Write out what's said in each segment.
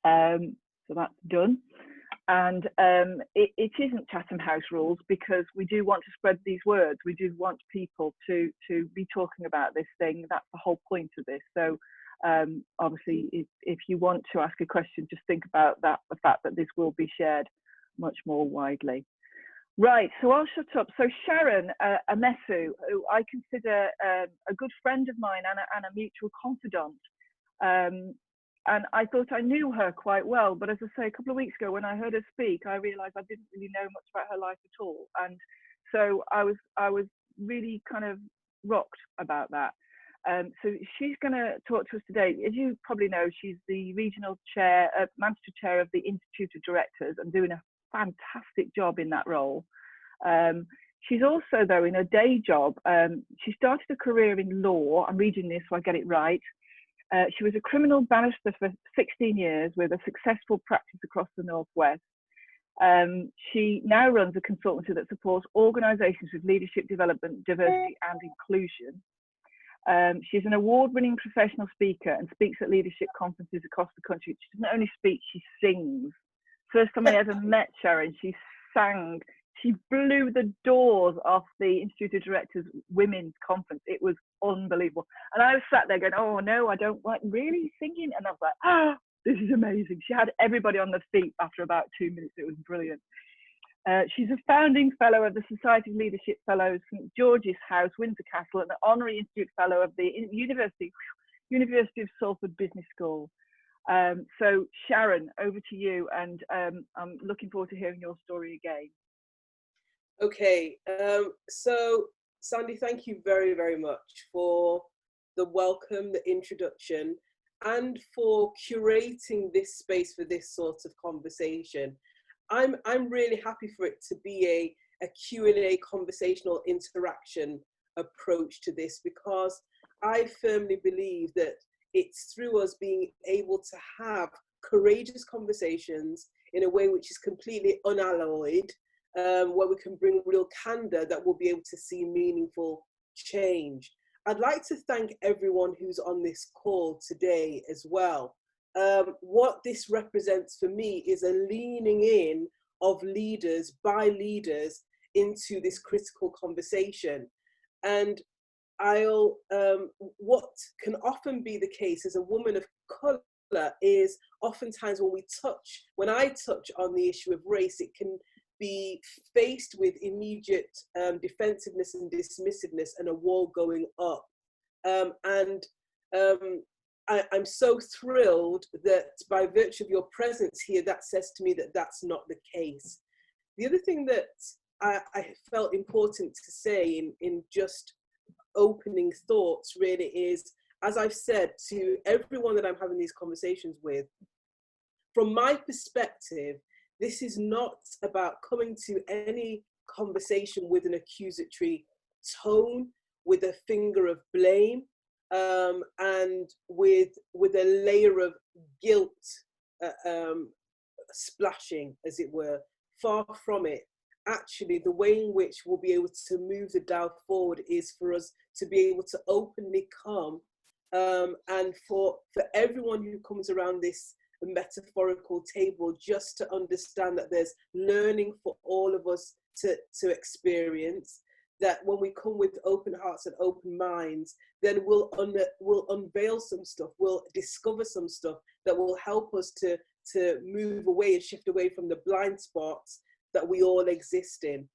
So that's done. And it isn't Chatham House rules, because we do want to spread these words. We do want people to be talking about this thing. That's the whole point of this. So obviously, if you want to ask a question, just think about that, the fact that this will be shared much more widely. Right, so I'll shut up. So Sharon Amesu, who I consider a good friend of mine and a mutual confidant, and I thought I knew her quite well, but as I say, a couple of weeks ago when I heard her speak, I realised I didn't really know much about her life at all, and so I was really kind of rocked about that. So she's going to talk to us today. As you probably know, she's the regional chair, Manchester chair of the Institute of Directors, and doing a fantastic job in that role. She's also, though, in her day job, she started a career in law. I'm reading this so I get it right. She was a criminal barrister for 16 years with a successful practice across the Northwest. She now runs a consultancy that supports organisations with leadership development, diversity and inclusion. She's an award-winning professional speaker and speaks at leadership conferences across the country. She doesn't only speak, she sings. First time I ever met Sharon, she sang. She blew the doors off the Institute of Directors Women's Conference. It was unbelievable. And I was sat there going, oh no, I don't like really singing. And I was like, ah, this is amazing. She had everybody on their feet after about 2 minutes. It was brilliant. She's a founding fellow of the Society of Leadership Fellows, St George's House, Windsor Castle, and an honorary institute fellow of the University of Salford Business School. So Sharon, over to you, and I'm looking forward to hearing your story again. Okay, so Sandy, thank you very, very much for the welcome, the introduction, and for curating this space for this sort of conversation. I'm really happy for it to be a Q&A conversational interaction approach to this, because I firmly believe that it's through us being able to have courageous conversations in a way which is completely unalloyed, where we can bring real candor, that we'll be able to see meaningful change. I'd like to thank everyone who's on this call today as well. What this represents for me is a leaning in of leaders by leaders into this critical conversation. And what can often be the case as a woman of colour is oftentimes when I touch on the issue of race, it can be faced with immediate defensiveness and dismissiveness and a wall going up. I'm so thrilled that by virtue of your presence here, that says to me that that's not the case. The other thing that I felt important to say in just opening thoughts really is, as I've said to everyone that I'm having these conversations with, from my perspective, this is not about coming to any conversation with an accusatory tone, with a finger of blame, and with a layer of guilt splashing, as it were. Far from it. Actually, the way in which we'll be able to move the dial forward is for us to be able to openly come, and for everyone who comes around this metaphorical table, just to understand that there's learning for all of us to experience, that when we come with open hearts and open minds, then we'll unveil some stuff, we'll discover some stuff that will help us to move away and shift away from the blind spots that we all exist in.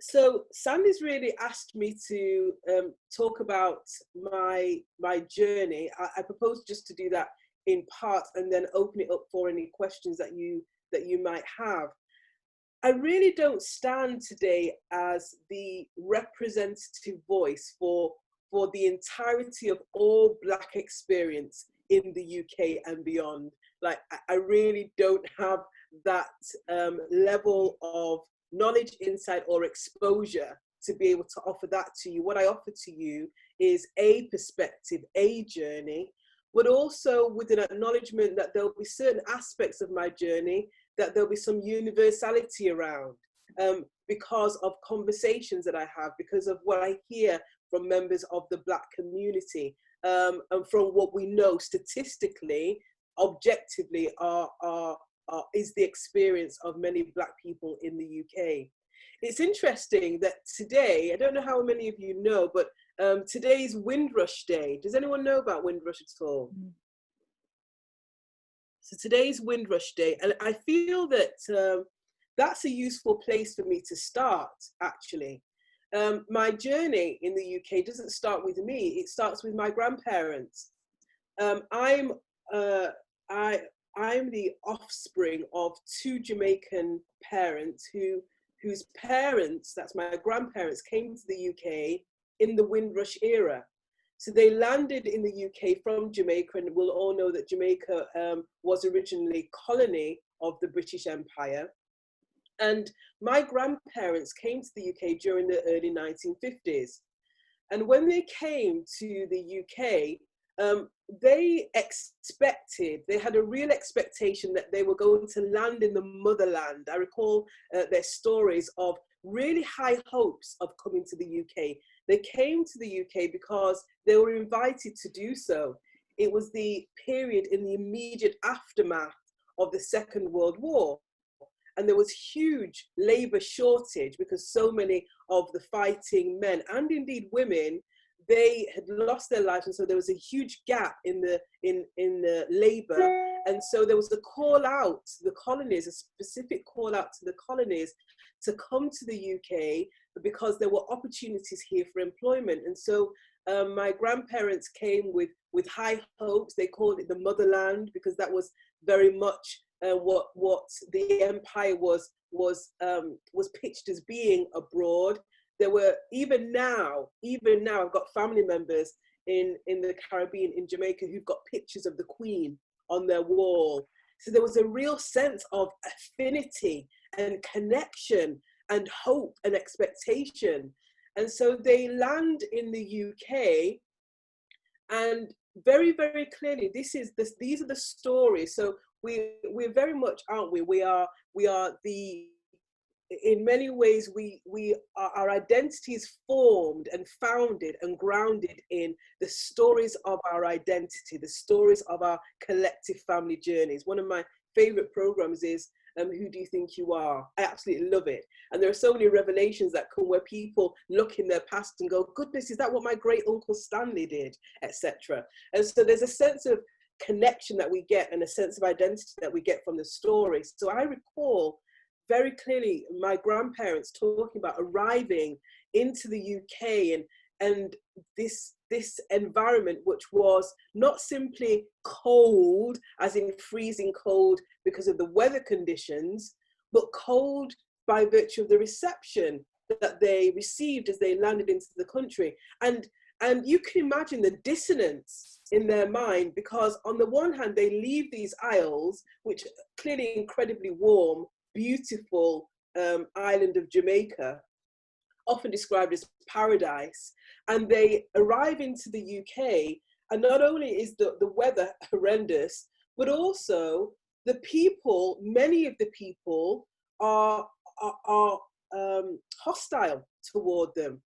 So Sandy's really asked me to talk about my journey. I propose just to do that in part and then open it up for any questions that you might have. I really don't stand today as the representative voice for the entirety of all Black experience in the UK and beyond. Like, I really don't have that level of knowledge, insight, or exposure to be able to offer that to you. What I offer to you is a perspective, a journey, but also with an acknowledgement that there'll be certain aspects of my journey that there'll be some universality around, because of conversations that I have, because of what I hear from members of the Black community. and from what we know statistically, objectively, is the experience of many Black people in the UK. It's interesting that today, I don't know how many of you know, but today's Windrush Day. Does anyone know about Windrush at all? So today's Windrush Day, and I feel that that's a useful place for me to start, actually. My journey in the UK doesn't start with me, it starts with my grandparents. I'm the offspring of two Jamaican parents whose parents, that's my grandparents, came to the UK in the Windrush era. So they landed in the UK from Jamaica, and we'll all know that Jamaica was originally a colony of the British Empire. And my grandparents came to the UK during the early 1950s. And when they came to the UK, they had a real expectation that they were going to land in the motherland. I recall their stories of really high hopes of coming to the UK. They came to the UK because they were invited to do so. It was the period in the immediate aftermath of the Second World War. And there was huge labor shortage because so many of the fighting men and indeed women, they had lost their lives, and so there was a huge gap in the labor. And so there was a call out to the colonies, a specific call out to the colonies to come to the UK because there were opportunities here for employment. And so my grandparents came with high hopes. They called it the motherland because that was very much what the empire was pitched as being abroad. There were, even now, I've got family members in the Caribbean, in Jamaica, who've got pictures of the Queen on their wall. So there was a real sense of affinity and connection and hope and expectation. And so they land in the UK, and very, very clearly, these are the stories. So we're very much, aren't we? We are the, in many ways, our identity is formed and founded and grounded in the stories of our identity, the stories of our collective family journeys. One of my favorite programs is Who Do You Think You Are? I absolutely love it. And there are so many revelations that come where people look in their past and go, goodness, is that what my great uncle Stanley did, etc. And so there's a sense of connection that we get and a sense of identity that we get from the story. So I recall very clearly my grandparents talking about arriving into the UK and this environment, which was not simply cold, as in freezing cold because of the weather conditions, but cold by virtue of the reception that they received as they landed into the country. And you can imagine the dissonance in their mind, because on the one hand, they leave these isles, which are clearly incredibly warm, beautiful island of Jamaica, often described as paradise, and they arrive into the UK, and not only is the weather horrendous, but also the people, many of the people are hostile toward them.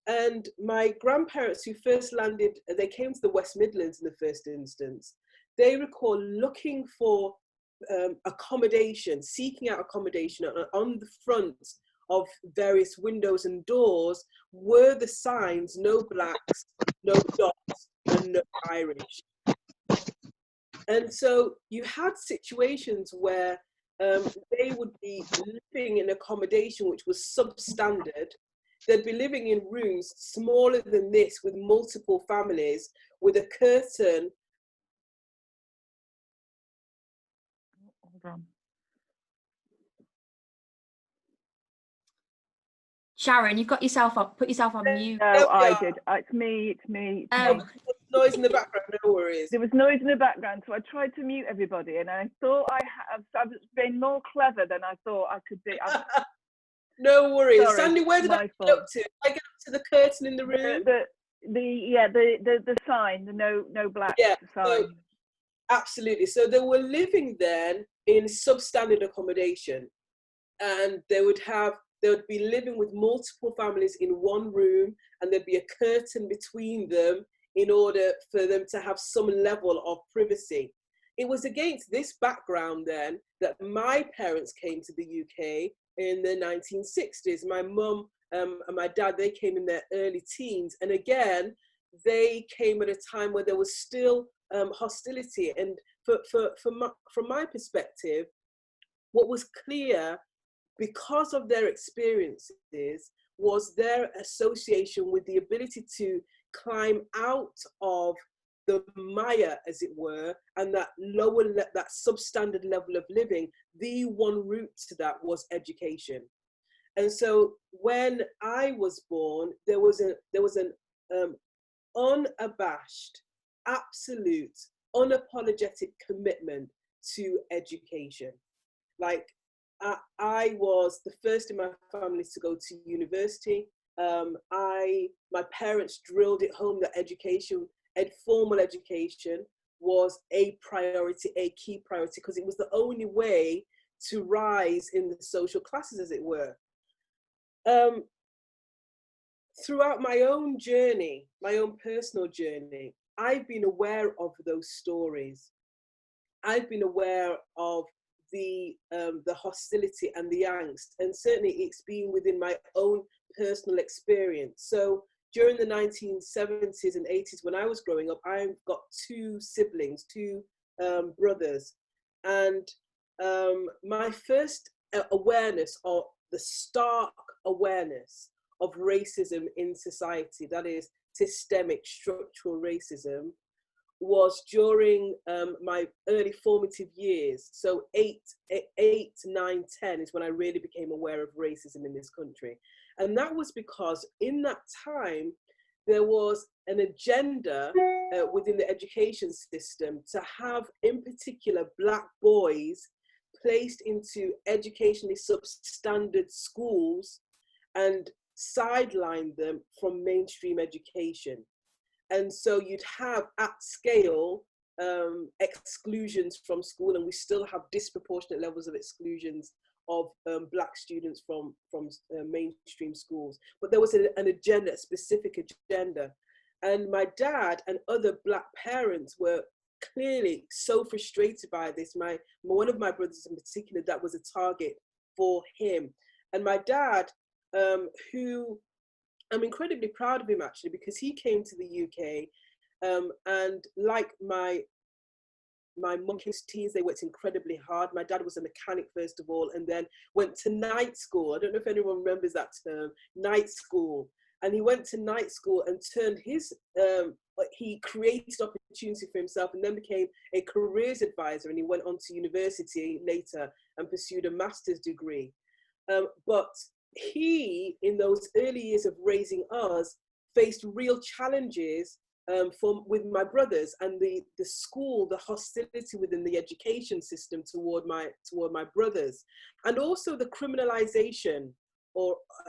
And my grandparents, who first landed, they came to the West Midlands in the first instance, they recall looking for accommodation, seeking out accommodation on the front of various windows and doors were the signs: no blacks, no dots, and no Irish. And so you had situations where they would be living in accommodation which was substandard. They'd be living in rooms smaller than this with multiple families, with a curtain. Hold on. Sharon, you've got yourself up. Put yourself on mute. No, I did. It's me. Noise in the background, no worries. There was noise in the background, so I tried to mute everybody, and I thought I was being more clever than I thought I could be. No worries. Sorry, Sandy, where did I get up to? Did I get up to the curtain in the room? The sign, the no black sign. So, absolutely. So they were living then in substandard accommodation, and they would be living with multiple families in one room, and there'd be a curtain between them in order for them to have some level of privacy. It was against this background then that my parents came to the UK in the 1960s. My mum and my dad, they came in their early teens. And again, they came at a time where there was still hostility. And from my perspective, what was clear because of their experiences was their association with the ability to climb out of the mire, as it were, and that that substandard level of living. The one route to that was education. And so when I was born, there was an unabashed, absolute, unapologetic commitment to education. Like, I was the first in my family to go to university. My parents drilled it home that education, formal education, was a priority, a key priority, because it was the only way to rise in the social classes, as it were. Throughout my own journey, my own personal journey, I've been aware of those stories. I've been aware of the hostility and the angst, and certainly it's been within my own personal experience. So during the 1970s and 80s, when I was growing up, I've got two siblings, two brothers, and my first awareness, or the stark awareness of racism in society, that is systemic structural racism, was during my early formative years. So 8, 9, 10 is when I really became aware of racism in this country. And that was because in that time, there was an agenda within the education system to have, in particular, Black boys placed into educationally substandard schools and sideline them from mainstream education. And so you'd have at scale exclusions from school, and we still have disproportionate levels of exclusions of Black students from mainstream schools. But there was an agenda, a specific agenda. And my dad and other Black parents were clearly so frustrated by this. One of my brothers in particular, that was a target for him. And my dad, who I'm incredibly proud of him actually, because he came to the UK and like my mum's teens, they worked incredibly hard. My dad was a mechanic first of all, and then went to night school. I don't know if anyone remembers that term, night school. And he went to night school and turned his, he created opportunity for himself, and then became a careers advisor, and he went on to university later and pursued a master's degree. But he, in those early years of raising us, faced real challenges with my brothers, and the school, the hostility within the education system toward my brothers, and also the criminalization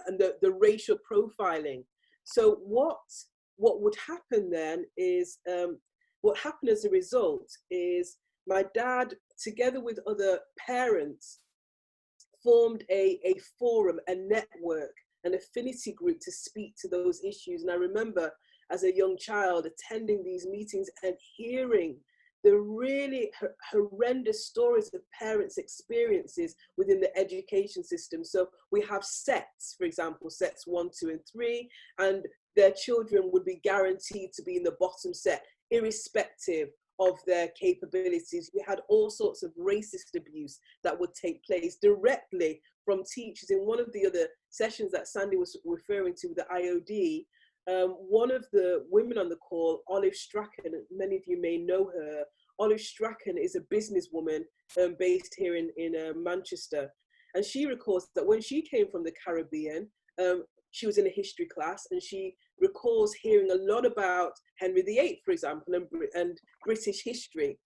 and the racial profiling. So what would happen then is, what happened as a result is my dad, together with other parents, formed a forum, a network, an affinity group to speak to those issues. And I remember as a young child attending these meetings and hearing the really horrendous stories of parents' experiences within the education system. So we have sets, for example, sets 1, 2, and 3, and their children would be guaranteed to be in the bottom set, irrespective of their capabilities. We had all sorts of racist abuse that would take place directly from teachers. In one of the other sessions that Sandy was referring to, the IOD, one of the women on the call, Olive Strachan, many of you may know her. Olive Strachan is a businesswoman based here in Manchester. And she recalls that when she came from the Caribbean, she was in a history class, and she recalls hearing a lot about Henry VIII, for example, and British history.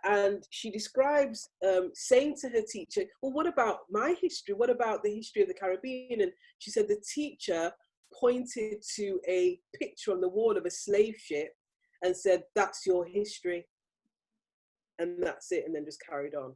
And she describes saying to her teacher, well, what about my history? What about the history of the Caribbean? And she said the teacher pointed to a picture on the wall of a slave ship and said, that's your history. And that's it, and then just carried on.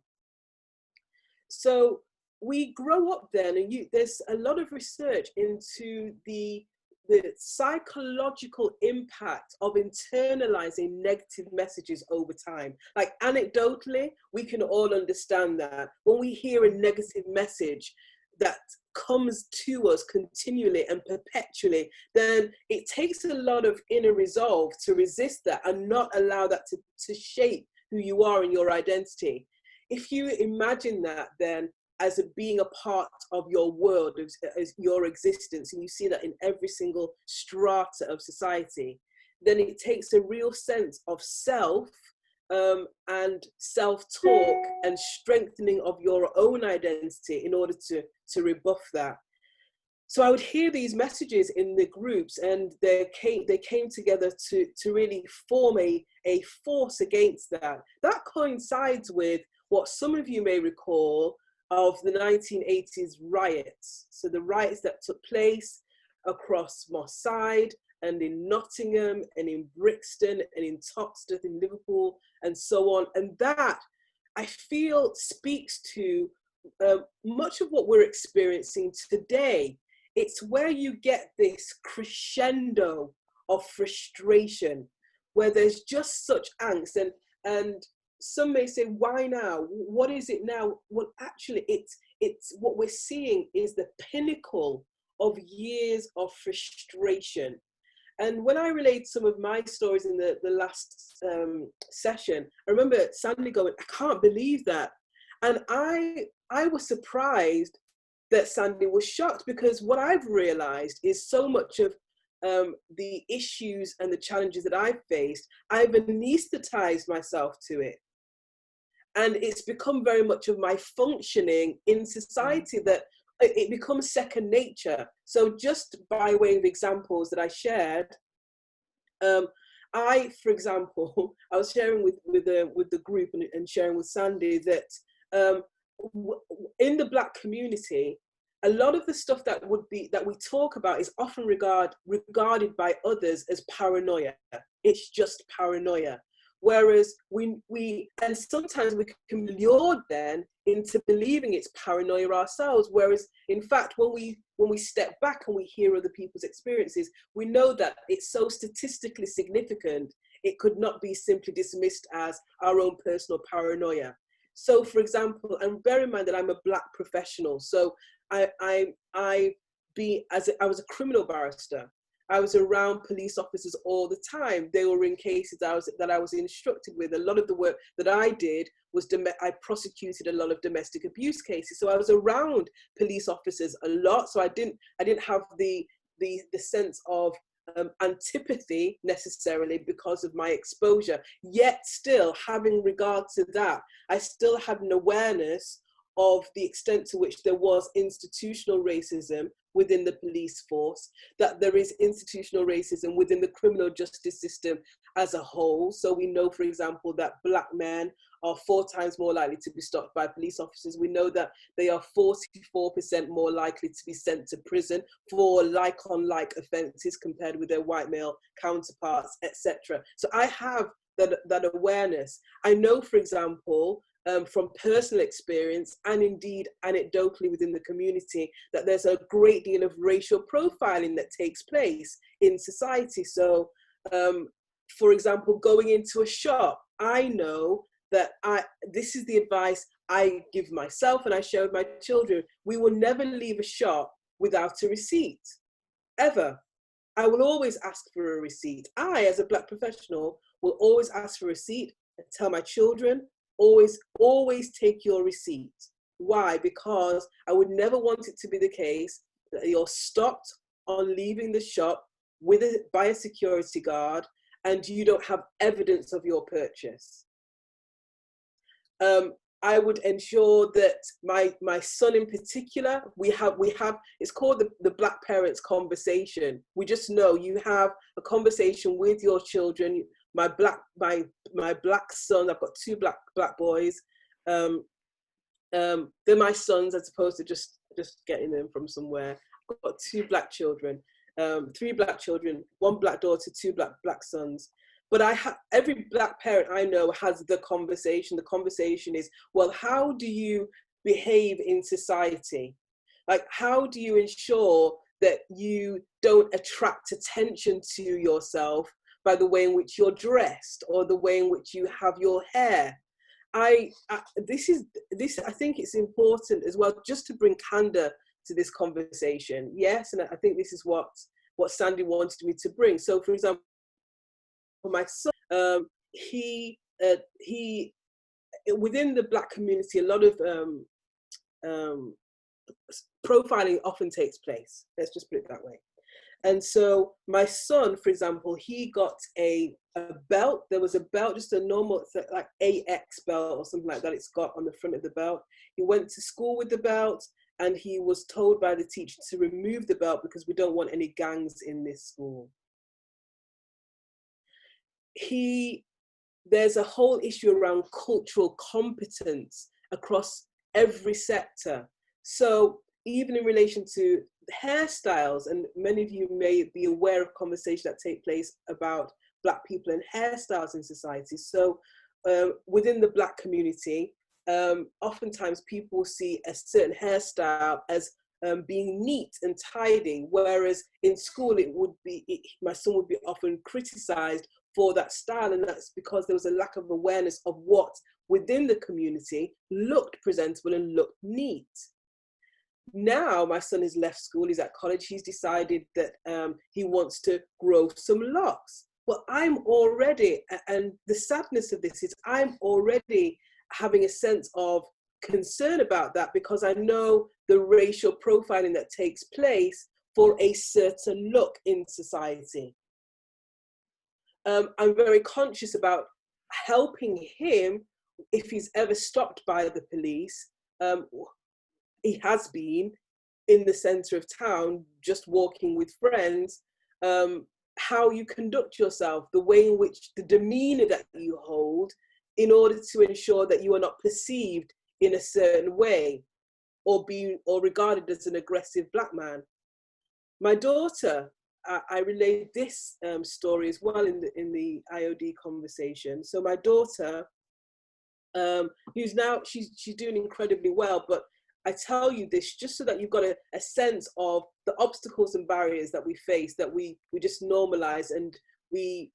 So we grow up then, and there's a lot of research into the the psychological impact of internalizing negative messages over time. Like anecdotally, we can all understand that when we hear a negative message that comes to us continually and perpetually, then it takes a lot of inner resolve to resist that and not allow that to shape who you are and your identity. If you imagine that then as being a part of your world, as your existence, and you see that in every single strata of society, then it takes a real sense of self and self-talk and strengthening of your own identity in order to rebuff that. So I would hear these messages in the groups, and they came together to really form a force against that. That coincides with what some of you may recall of the 1980s riots. So the riots that took place across Moss Side and in Nottingham and in Brixton and in Toxteth in Liverpool and so on. And that, I feel, speaks to much of what we're experiencing today. It's where you get this crescendo of frustration, where there's just such angst. And some may say, why now? What is it now? Well, actually, it's what we're seeing is the pinnacle of years of frustration. And when I relayed some of my stories in the last session, I remember Sandy going, I can't believe that. And I was surprised that Sandy was shocked, because what I've realized is so much of the issues and the challenges that I've faced, I've anesthetized myself to it. And it's become very much of my functioning in society, that it becomes second nature. So just by way of examples that I shared, I, for example, I was sharing with the group and sharing with Sandy that in the Black community, a lot of the stuff that we talk about is often regarded by others as paranoia. It's just paranoia. Whereas and sometimes we can be lured then into believing it's paranoia ourselves. Whereas in fact, when we step back and we hear other people's experiences, we know that it's so statistically significant, it could not be simply dismissed as our own personal paranoia. So for example, and bear in mind that I'm a Black professional. So I was a criminal barrister. I was around police officers all the time. They were in cases that I was instructed with. A lot of the work that I did was I prosecuted a lot of domestic abuse cases. So I was around police officers a lot. So I didn't have the sense of antipathy necessarily because of my exposure. Yet still, having regard to that, I still had an awareness of the extent to which there was institutional racism within the police force, that there is institutional racism within the criminal justice system as a whole. So we know, for example, that Black men are 4 times more likely to be stopped by police officers. We know that they are 44% more likely to be sent to prison for like-on-like offences compared with their white male counterparts, etc. So I have that awareness. I know, for example, from personal experience and indeed anecdotally within the community, that there's a great deal of racial profiling that takes place in society. So, for example, going into a shop, I know that this is the advice I give myself and I share with my children. We will never leave a shop without a receipt, ever. I will always ask for a receipt. I, as a Black professional, will always ask for a receipt and tell my children, always take your receipt. Why? Because I would never want it to be the case that you're stopped on leaving the shop by a security guard and you don't have evidence of your purchase. I would ensure that my son in particular, we have it's called the Black Parents Conversation. We just know you have a conversation with your children. My black son, I've got 2 black boys. They're my sons as opposed to just getting them from somewhere. I've got 2 black children, 3 black children, 1 black daughter, 2 black sons. But every Black parent I know has the conversation. The conversation is, well, how do you behave in society? Like, how do you ensure that you don't attract attention to yourself by the way in which you're dressed or the way in which you have your hair. I think it's important as well, just to bring candor to this conversation. Yes, and I think this is what Sandy wanted me to bring. So, for example, my son, he within the Black community, a lot of profiling often takes place. Let's just put it that way. And so my son, for example, he got a belt. There was a belt, just a normal, like AX belt or something like that. It's got on the front of the belt. He went to school with the belt, and he was told by the teacher to remove the belt because we don't want any gangs in this school. There's a whole issue around cultural competence across every sector. So even in relation to hairstyles, and many of you may be aware of conversations that take place about Black people and hairstyles in society. So within the Black community, oftentimes people see a certain hairstyle as being neat and tidy, whereas in school my son would be often criticized for that style, and that's because there was a lack of awareness of what within the community looked presentable and looked neat. Now my son has left school, he's at college, he's decided that he wants to grow some locks. Well, I'm already, and the sadness of this is I'm already having a sense of concern about that, because I know the racial profiling that takes place for a certain look in society. I'm very conscious about helping him if he's ever stopped by the police. He has been in the center of town, just walking with friends, how you conduct yourself, the way in which the demeanor that you hold in order to ensure that you are not perceived in a certain way or regarded as an aggressive Black man. My daughter, I relayed this story as well in the IOD conversation. So my daughter, who's now, she's doing incredibly well, but I tell you this just so that you've got a sense of the obstacles and barriers that we face, that we just normalize and we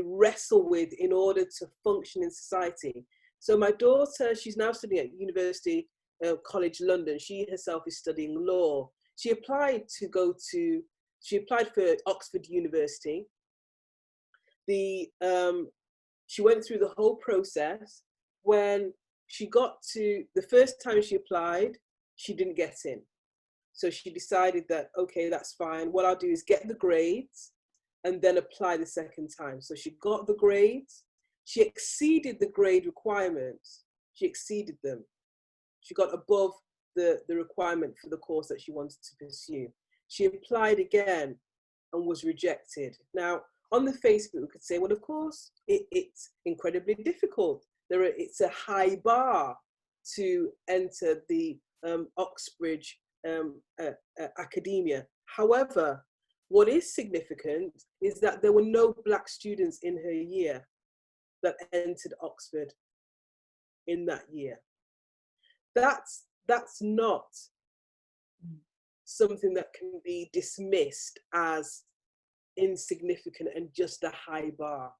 wrestle with in order to function in society. So my daughter, she's now studying at University College London. She herself is studying law. She applied for Oxford University. She went through the whole process. When she got to the first time she applied, she didn't get in. So she decided that, okay, that's fine. What I'll do is get the grades and then apply the second time. So she got the grades. She exceeded the grade requirements. She exceeded them. She got above the requirement for the course that she wanted to pursue. She applied again and was rejected. Now, on the Facebook, we could say, well, of course, it's incredibly difficult. It's a high bar to enter the Oxbridge academia. However, what is significant is that there were no Black students in her year that entered Oxford in that year. That's not something that can be dismissed as insignificant and just a high bar,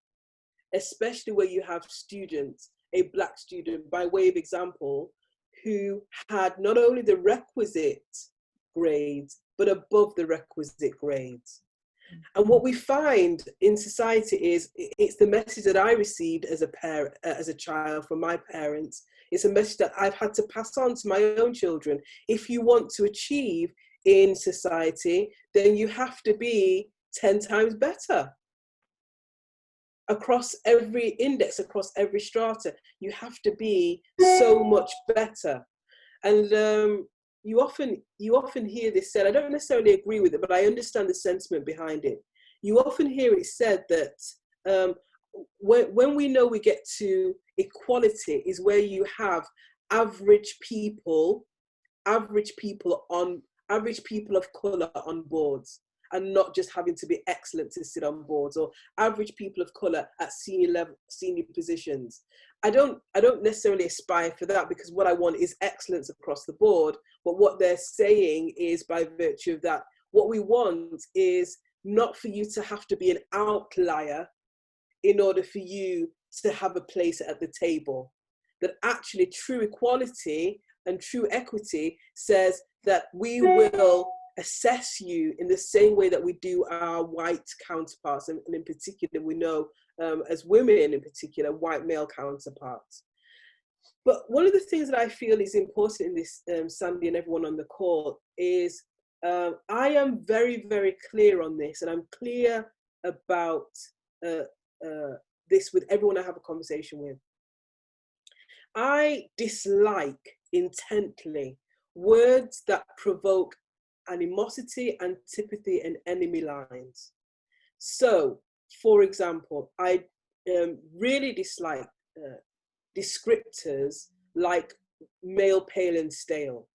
especially where you have students, a Black student, by way of example, who had not only the requisite grades, but above the requisite grades. And what we find in society is, it's the message that I received as a parent, as a child from my parents. It's a message that I've had to pass on to my own children. If you want to achieve in society, then you have to be 10 times better. Across every index, across every strata, you have to be so much better. And you often hear this said. I don't necessarily agree with it, but I understand the sentiment behind it. You often hear it said that when we know we get to equality is where you have average people of color on boards. and not just having to be excellent to sit on boards, or average people of colour at senior positions. I don't necessarily aspire for that, because what I want is excellence across the board. But what they're saying is, by virtue of that, what we want is not for you to have to be an outlier in order for you to have a place at the table. That actually true equality and true equity says that we will assess you in the same way that we do our white counterparts, and in particular, we know as women in particular, white male counterparts. But one of the things that I feel is important in this, Sandy and everyone on the call, is I am very, very clear on this, and I'm clear about this with everyone I have a conversation with. I dislike intently words that provoke animosity, antipathy, and enemy lines. So, for example, I really dislike descriptors like male, pale, and stale.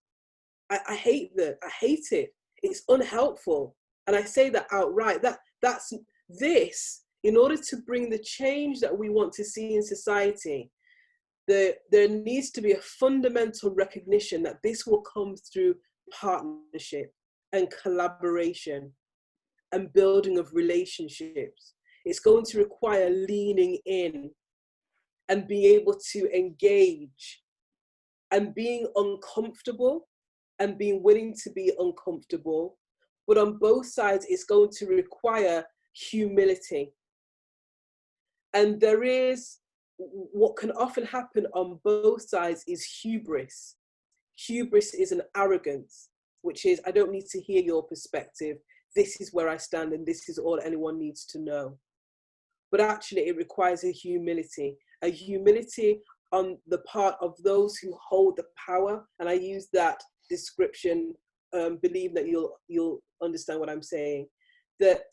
I hate that. I hate it. It's unhelpful, and I say that outright. That's this. In order to bring the change that we want to see in society, there needs to be a fundamental recognition that this will come through partnership and collaboration and building of relationships. It's going to require leaning in and being able to engage and being uncomfortable and being willing to be uncomfortable. But on both sides, it's going to require humility. And there is, what can often happen on both sides is hubris. Hubris is an arrogance, which is, I don't need to hear your perspective. This is where I stand, and this is all anyone needs to know. But actually, it requires a humility on the part of those who hold the power. And I use that description, believe that you'll understand what I'm saying. That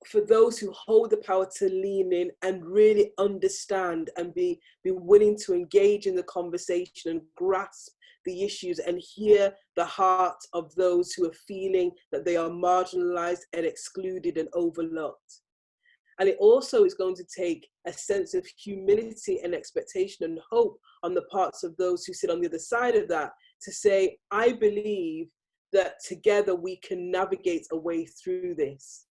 for those who hold the power to lean in and really understand and be willing to engage in the conversation and grasp the issues and hear the heart of those who are feeling that they are marginalized and excluded and overlooked. And it also is going to take a sense of humility and expectation and hope on the parts of those who sit on the other side of that, to say, I believe that together we can navigate a way through this.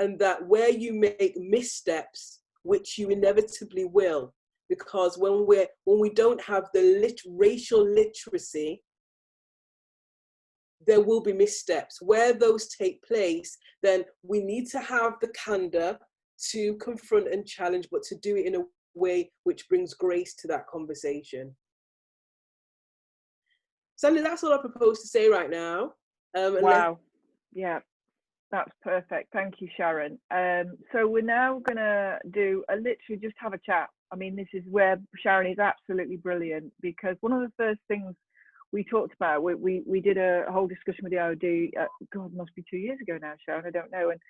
And that where you make missteps, which you inevitably will, because when we don't have the racial literacy, there will be missteps. Where those take place, then we need to have the candor to confront and challenge, but to do it in a way which brings grace to that conversation. Sandy, that's all I propose to say right now. Wow. Yeah. That's perfect. Thank you, Sharon. So we're now going to do literally just have a chat. I mean, this is where Sharon is absolutely brilliant, because one of the first things we talked about, we did a whole discussion with the IOD, God, it must be 2 years ago now, Sharon, I don't know. And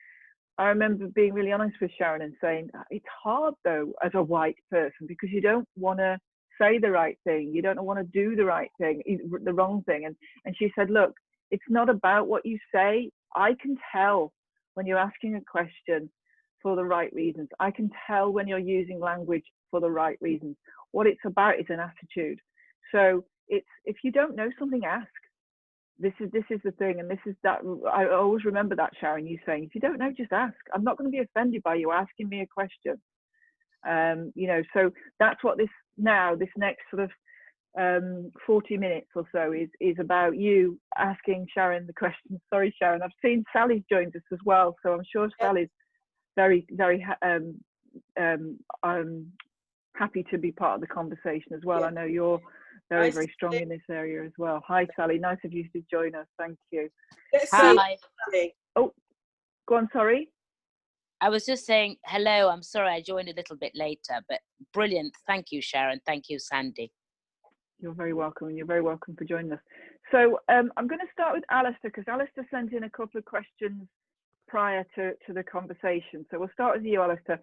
I remember being really honest with Sharon and saying, it's hard though, as a white person, because you don't want to say the right thing. You don't want to do the right thing, the wrong thing. And she said, look, it's not about what you say. I can tell when you're asking a question for the right reasons. I can tell when you're using language for the right reasons. What it's about is an attitude. So it's, if you don't know something, ask. This is the thing, and this is that. I always remember that, Sharon, you saying, if you don't know, just ask. I'm not going to be offended by you asking me a question. So that's what this next sort of 40 minutes or so is about, you asking Sharon the question. Sorry, Sharon, I've seen Sally's joined us as well, so I'm sure Sally's very, very happy to be part of the conversation as well. I know you're very, very strong in this area as well. Hi, Sally, nice of you to join us. Thank you. Hi. Oh, go on, sorry. I was just saying hello. I'm sorry I joined a little bit later, but brilliant. Thank you, Sharon. Thank you, Sandy. You're very welcome, and you're very welcome for joining us. So I'm going to start with Alistair, because Alistair sent in a couple of questions prior to the conversation. So we'll start with you, Alistair.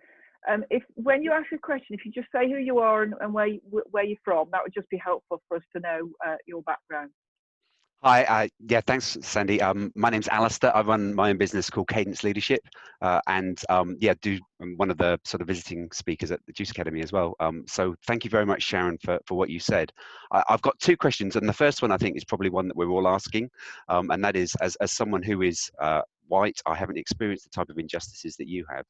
When you ask a question, if you just say who you are and where you're from, that would just be helpful for us to know your background. Hi, yeah, thanks, Sandy. My name's Alistair. I run my own business called Cadence Leadership, and I'm one of the sort of visiting speakers at the Juice Academy as well. So thank you very much, Sharon, for what you said. I've got two questions, and the first one I think is probably one that we're all asking, and that is, as someone who is white, I haven't experienced the type of injustices that you have.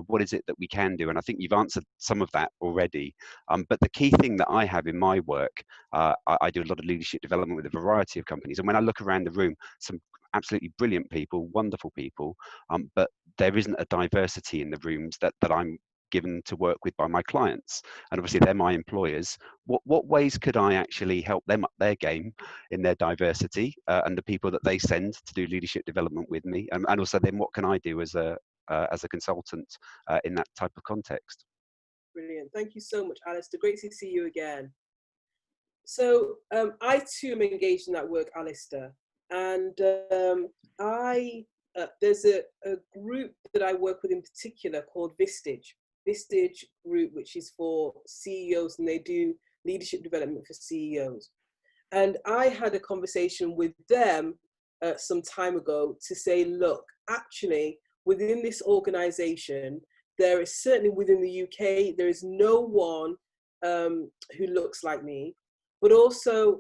What is it that we can do? And I think you've answered some of that already. But the key thing that I have in my work, I do a lot of leadership development with a variety of companies. And when I look around the room, some absolutely brilliant people, wonderful people, but there isn't a diversity in the rooms that I'm given to work with by my clients. And obviously they're my employers. What ways could I actually help them up their game in their diversity and the people that they send to do leadership development with me? And also then what can I do as a consultant in that type of context? Brilliant. Thank you so much, Alistair. Great to see you again. So I too am engaged in that work, Alistair. And there's a group that I work with in particular called Vistage group, which is for CEOs, and they do leadership development for CEOs. And I had a conversation with them some time ago to say, look, actually, within this organization, there is certainly within the UK, there is no one who looks like me, but also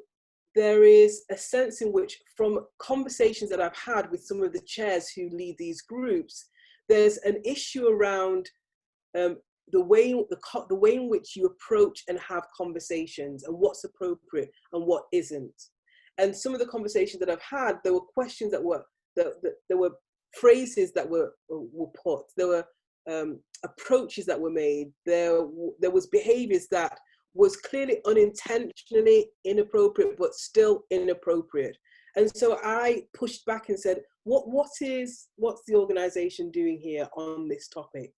there is a sense in which, from conversations that I've had with some of the chairs who lead these groups, there's an issue around the way in which you approach and have conversations, and what's appropriate and what isn't. And some of the conversations that I've had, there were questions that were there were phrases that were put, there were approaches that were made, there was behaviors that was clearly unintentionally inappropriate, but still inappropriate. And so I pushed back and said, what's the organization doing here on this topic?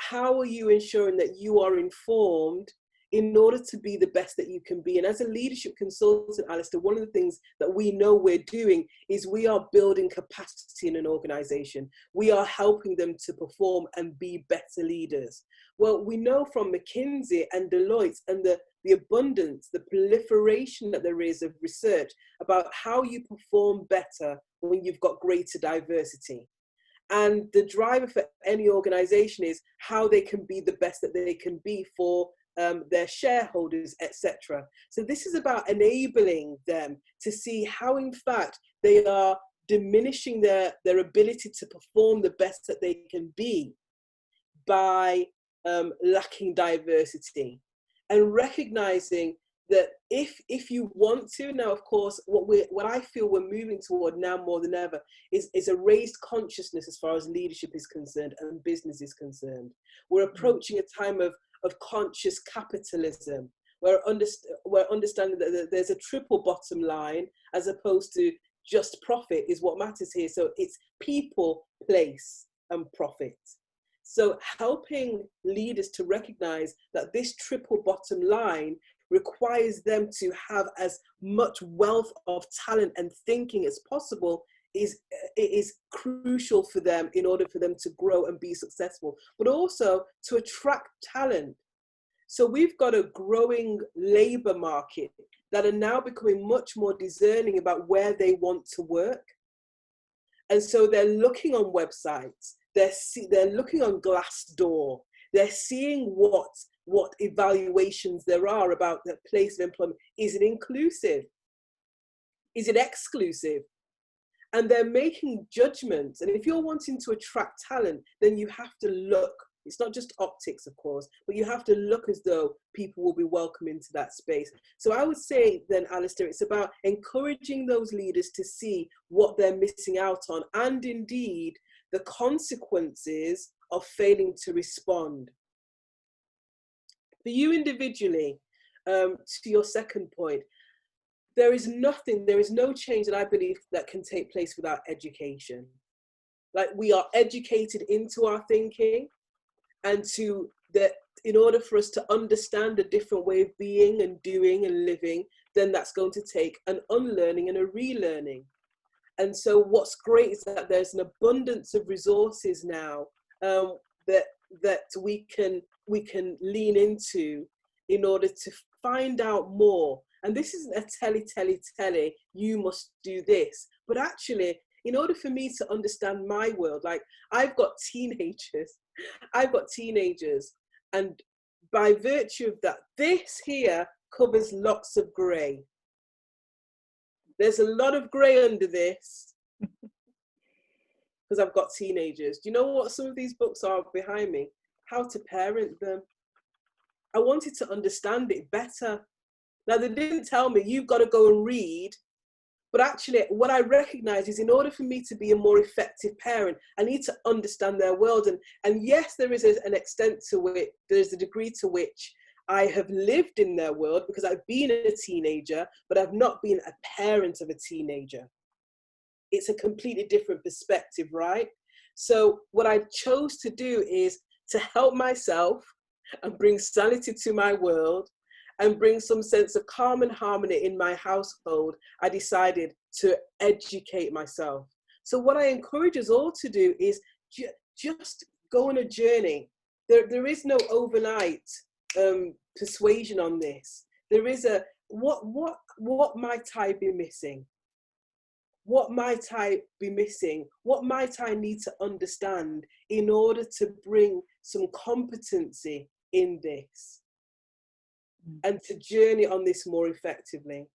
How are you ensuring that you are informed in order to be the best that you can be? And as a leadership consultant, Alistair, one of the things that we know we're doing is we are building capacity in an organization. We are helping them to perform and be better leaders. Well, we know from McKinsey and Deloitte and the abundance, the proliferation that there is of research about how you perform better when you've got greater diversity. And the driver for any organization is how they can be the best that they can be for their shareholders, etc. So this is about enabling them to see how, in fact, they are diminishing their ability to perform the best that they can be by lacking diversity, and recognizing that if you want to, now of course what I feel we're moving toward now more than ever is a raised consciousness as far as leadership is concerned and business is concerned. We're approaching a time of conscious capitalism, where we're understanding that there's a triple bottom line as opposed to just profit is what matters here. So it's people, place, and profit. So helping leaders to recognize that this triple bottom line requires them to have as much wealth of talent and thinking as possible is crucial for them in order for them to grow and be successful, but also to attract talent. So we've got a growing labor market that are now becoming much more discerning about where they want to work. And so they're looking on websites, they're looking on Glassdoor, they're seeing what evaluations there are about the place of employment. Is it inclusive? Is it exclusive? And they're making judgments. And if you're wanting to attract talent, then you have to look. It's not just optics, of course, but you have to look as though people will be welcome into that space. So I would say then, Alistair, it's about encouraging those leaders to see what they're missing out on, and indeed the consequences of failing to respond. For you individually, to your second point, there is no change that I believe that can take place without education. Like, we are educated into our thinking, and in order for us to understand a different way of being and doing and living, then that's going to take an unlearning and a relearning. And so what's great is that there's an abundance of resources now that we can lean into in order to find out more And this isn't a telly, you must do this. But actually, in order for me to understand my world, like I've got teenagers, and by virtue of that, this here covers lots of grey. There's a lot of grey under this because I've got teenagers. Do you know what some of these books are behind me? How to parent them. I wanted to understand it better. Now, they didn't tell me you've got to go and read, but actually what I recognize is in order for me to be a more effective parent, I need to understand their world. And yes, there is an extent to which, there's a degree to which I have lived in their world because I've been a teenager, but I've not been a parent of a teenager. It's a completely different perspective, right? So what I chose to do is to help myself and bring sanity to my world and bring some sense of calm and harmony in my household. I decided to educate myself. So what I encourage us all to do is just go on a journey. There is no overnight persuasion on this. There is a, what might I be missing? What might I be missing? What might I need to understand in order to bring some competency in this and to journey on this more effectively?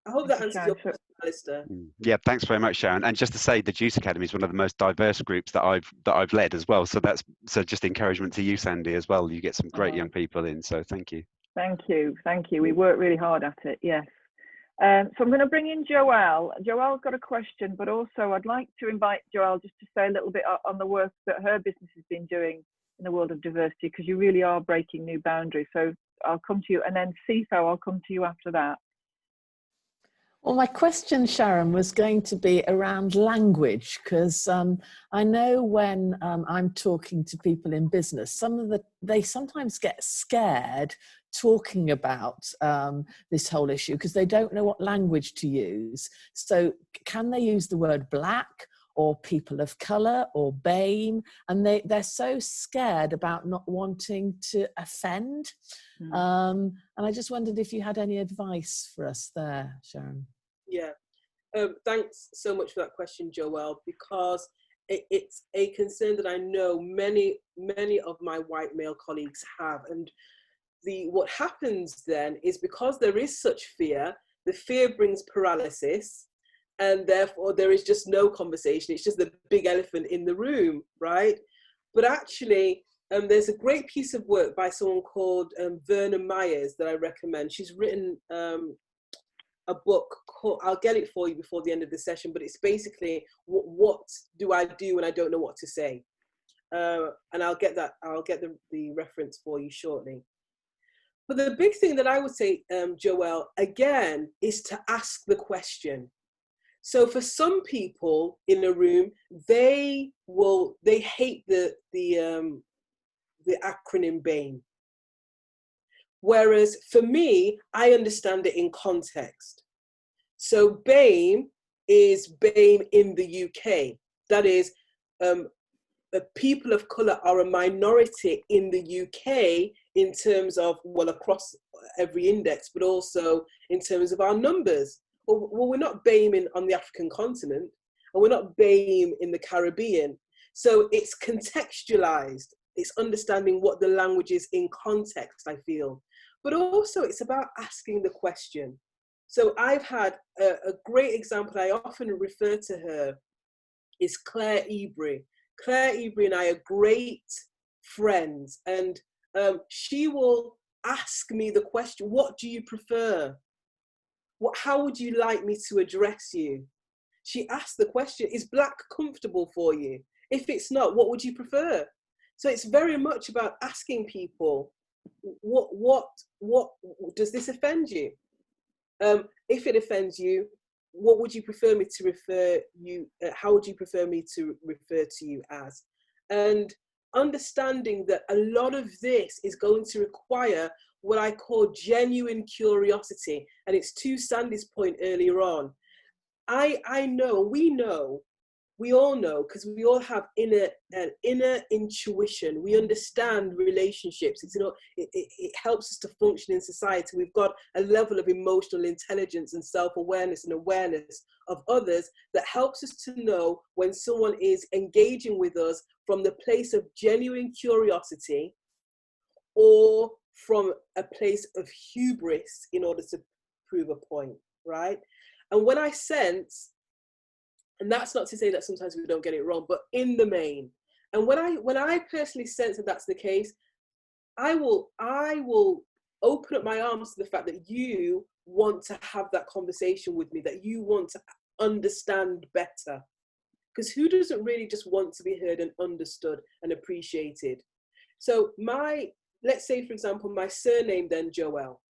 I hope that answers your question, Alistair. Yeah, thanks very much, Sharon. And just to say, the Juice Academy is one of the most diverse groups that I've led as well. So that's just encouragement to you, Sandy, as well. You get some great young people in. So thank you. Thank you. We work really hard at it. Yes. So I'm going to bring in Joelle. Joelle's got a question, but also I'd like to invite Joelle just to say a little bit on the work that her business has been doing in the world of diversity, because you really are breaking new boundaries. So I'll come to you, and then Cifo, I'll come to you after that. Well, my question, Sharon, was going to be around language, because I know when I'm talking to people in business, they sometimes get scared talking about this whole issue because they don't know what language to use. So can they use the word black or people of colour or BAME? And they're so scared about not wanting to offend. And I just wondered if you had any advice for us there, Sharon. Yeah, thanks so much for that question, Joelle, because it's a concern that I know many of my white male colleagues have. And what happens then is, because there is such fear, the fear brings paralysis, and therefore there is just no conversation. It's just the big elephant in the room, right? But actually, there's a great piece of work by someone called Verna Myers that I recommend. She's written a book called, I'll get it for you before the end of the session, but it's basically what do I do when I don't know what to say? And I'll get the reference for you shortly. But the big thing that I would say, Joelle, again, is to ask the question. So for some people in a room, they hate the acronym BAME. Whereas for me, I understand it in context. So BAME is BAME in the UK. That is, people of colour are a minority in the UK in terms of, well, across every index, but also in terms of our numbers. Well, we're not BAME on the African continent, and we're not BAME in the Caribbean. So it's contextualized. It's understanding what the language is in context, I feel. But also it's about asking the question. So I've had a great example, I often refer to her, is Claire Ebury. Claire Ebury and I are great friends, and she will ask me the question, what do you prefer? How would you like me to address you? She asked the question, is black comfortable for you? If it's not, what would you prefer? So it's very much about asking people, what does this offend you? If it offends you, what would you prefer me to refer you, how would you prefer me to refer to you as? And understanding that a lot of this is going to require what I call genuine curiosity. And it's to Sandy's point earlier on. I know, we know we all know, because we all have an inner intuition. We understand relationships. It's, you know, it helps us to function in society. We've got a level of emotional intelligence and self-awareness and awareness of others that helps us to know when someone is engaging with us from the place of genuine curiosity or from a place of hubris in order to prove a point, right? And when I sense, and that's not to say that sometimes we don't get it wrong, but in the main, and when I personally sense that that's the case, I will open up my arms to the fact that you want to have that conversation with me, that you want to understand better. Because who doesn't really just want to be heard and understood and appreciated? So let's say, for example, my surname then, Joel,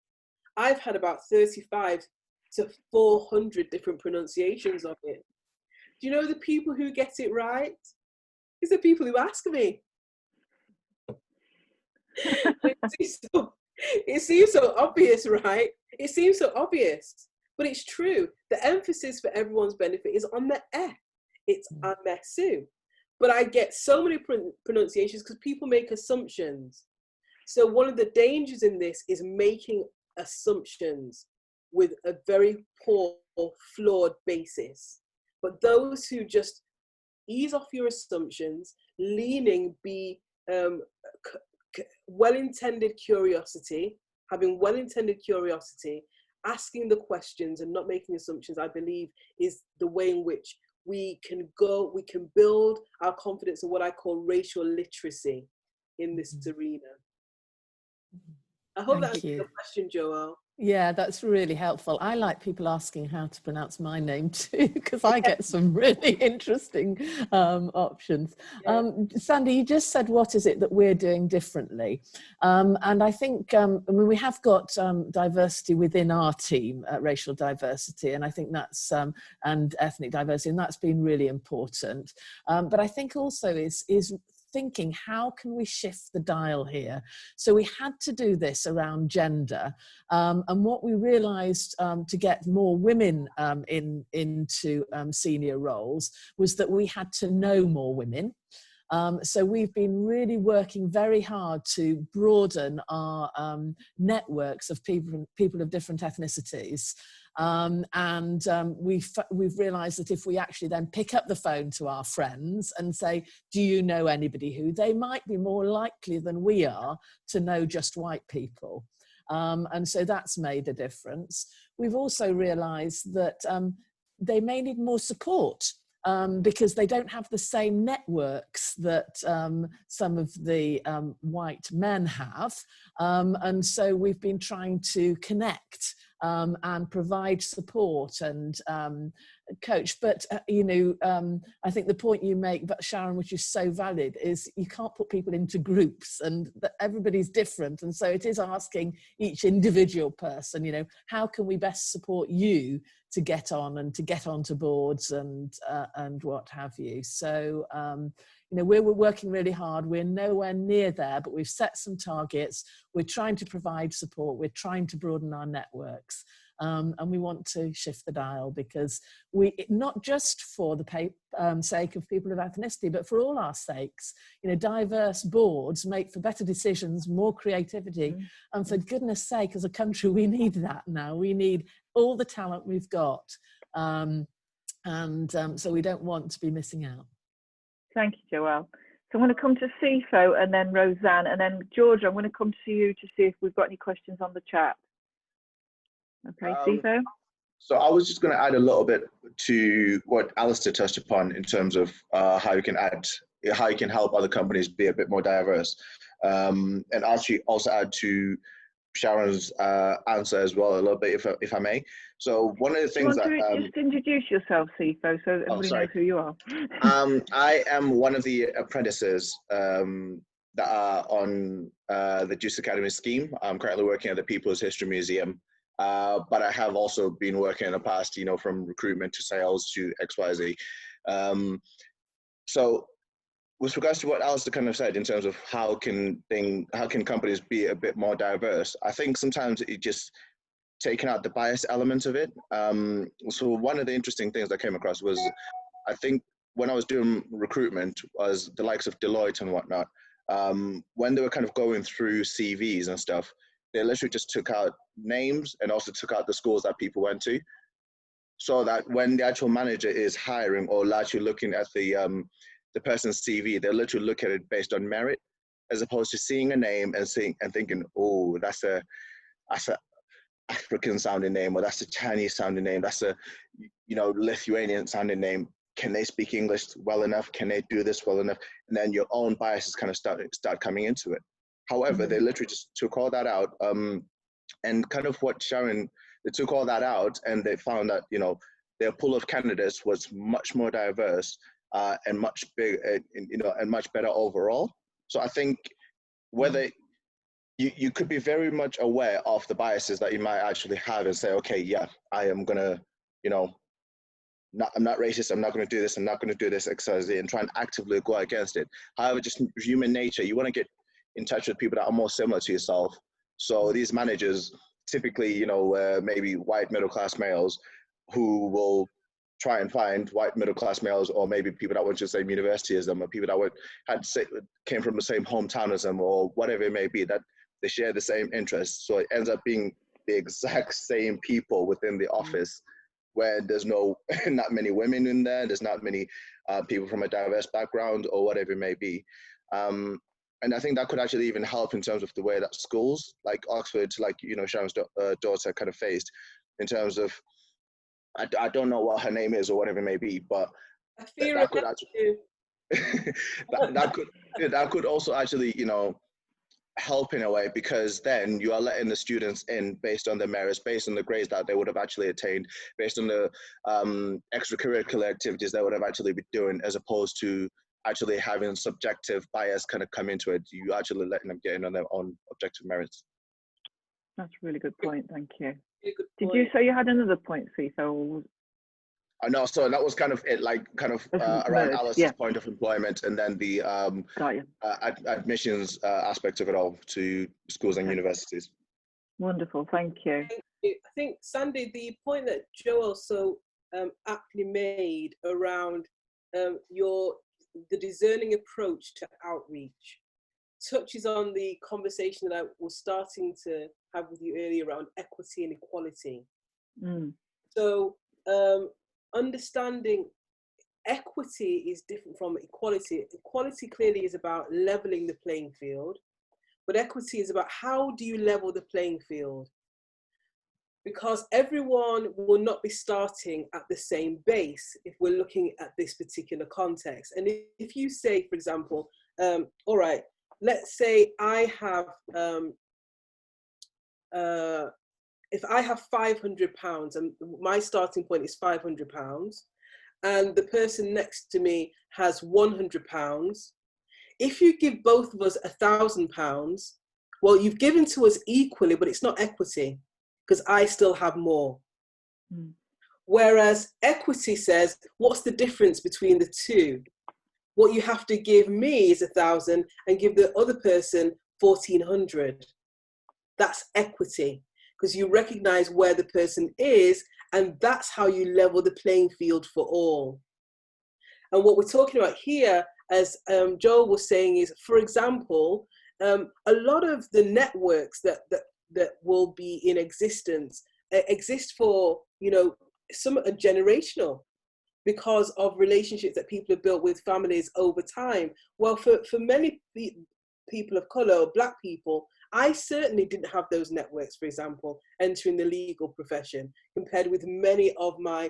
I've had about 35 to 400 different pronunciations of it. Do you know the people who get it right? It's the people who ask me. It seems so obvious, right? It seems so obvious, but it's true. The emphasis for everyone's benefit is on the F. It's Amesu. But I get so many pronunciations because people make assumptions. So one of the dangers in this is making assumptions with a very poor, flawed basis. But those who just ease off your assumptions, leaning, be well-intended curiosity, having well-intended curiosity, asking the questions and not making assumptions, I believe is the way in which we can build our confidence in what I call racial literacy in this arena. I hope that answers the question, Joel. Yeah, that's really helpful. I like people asking how to pronounce my name too, because I get some really interesting options. Yeah. Sandy, you just said, what is it that we're doing differently? And I think, I mean, we have got diversity within our team, racial diversity, and I think that's, and ethnic diversity, and that's been really important. But I think also is thinking, how can we shift the dial here? So we had to do this around gender, and what we realized to get more women into senior roles was that we had to know more women. So we've been really working very hard to broaden our networks of people of different ethnicities. We've realized that if we actually then pick up the phone to our friends and say, do you know anybody who, they might be more likely than we are to know just white people. And so that's made a difference. We've also realized that they may need more support. Because they don't have the same networks that some of the white men have. And so we've been trying to connect and provide support and coach. But, I think the point you make, Sharon, which is so valid, is you can't put people into groups and everybody's different. And so it is asking each individual person, how can we best support you to get on and to get onto boards and what have you. So, we're working really hard. We're nowhere near there, but we've set some targets. We're trying to provide support. We're trying to broaden our networks. And we want to shift the dial because not just for the sake of people of ethnicity, but for all our sakes, diverse boards make for better decisions, more creativity. And for goodness sake, as a country, we need that now. We need all the talent we've got. So we don't want to be missing out. Thank you, Joelle. So I'm going to come to Sifo and then Roseanne, and then Georgia, I'm going to come to you to see if we've got any questions on the chat. Okay, Sifo? So I was just going to add a little bit to what Alistair touched upon in terms of how you can help other companies be a bit more diverse. And actually also add to Sharon's answer as well a little bit, if I may. So one of the things that just introduce yourself, Sifo, so everybody knows who you are. I am one of the apprentices that are on the Juice Academy scheme. I'm currently working at the People's History Museum, but I have also been working in the past, from recruitment to sales to XYZ. So with regards to what Alistair kind of said in terms of how can companies be a bit more diverse, I think sometimes it just taking out the bias element of it. So one of the interesting things that came across was, I think when I was doing recruitment, was the likes of Deloitte and whatnot. When they were kind of going through CVs and stuff, they literally just took out names and also took out the schools that people went to, so that when the actual manager is hiring or actually looking at the person's CV, they literally look at it based on merit, as opposed to seeing a name and thinking, oh, that's a African sounding name, or that's a Chinese sounding name, that's a Lithuanian sounding name. Can they speak English well enough? Can they do this well enough? And then your own biases kind of start coming into it. However, they literally just took all that out, and kind of what Sharon, they took all that out, and they found that their pool of candidates was much more diverse and much big, and much better overall. So I think whether you could be very much aware of the biases that you might actually have and say, okay, yeah, I am gonna, I'm not racist, I'm not going to do this, I'm not going to do this, XYZ, and try and actively go against it. However, just human nature, you want to get in touch with people that are more similar to yourself. So these managers, typically, maybe white middle-class males, who will try and find white middle-class males, or maybe people that went to the same university as them, or people that came from the same hometown as them, or whatever it may be, that they share the same interests. So it ends up being the exact same people within the office, where there's not many women in there, there's not many people from a diverse background or whatever it may be. And I think that could actually even help in terms of the way that schools like Oxford, like, Sharon's daughter kind of faced, in terms of, I don't know what her name is or whatever it may be, but that could actually, that could also actually, help in a way, because then you are letting the students in based on their merits, based on the grades that they would have actually attained, based on the extracurricular activities they would have actually been doing, as opposed to actually having subjective bias kind of come into it. You actually letting them get in on their own objective merits. That's a really good point. Thank you. Did you say you had another point, Fifa? No, so that was kind of it, like kind of around Alice's point of employment, and then the admissions aspect of it all to schools and universities. Wonderful, thank you. I think, Sandy, the point that Joel so aptly made around the discerning approach to outreach touches on the conversation that I was starting to have with you earlier around equity and equality. So understanding equity is different from equality. Equality clearly is about leveling the playing field, but equity is about how do you level the playing field? Because everyone will not be starting at the same base if we're looking at this particular context. And if you say, for example, all right, let's say I have, if I have £500 and my starting point is £500, and the person next to me has £100, if you give both of us £1,000, well, you've given to us equally, but it's not equity, because I still have more. Whereas equity says, what's the difference between the two? What you have to give me is 1,000 and give the other person 1,400. That's equity, because you recognize where the person is, and that's how you level the playing field for all. And what we're talking about here, as Joel was saying, is, for example, a lot of the networks that will be in existence exist for, some are generational, because of relationships that people have built with families over time. Well, for many people of color or Black people, I certainly didn't have those networks, for example, entering the legal profession, compared with many of my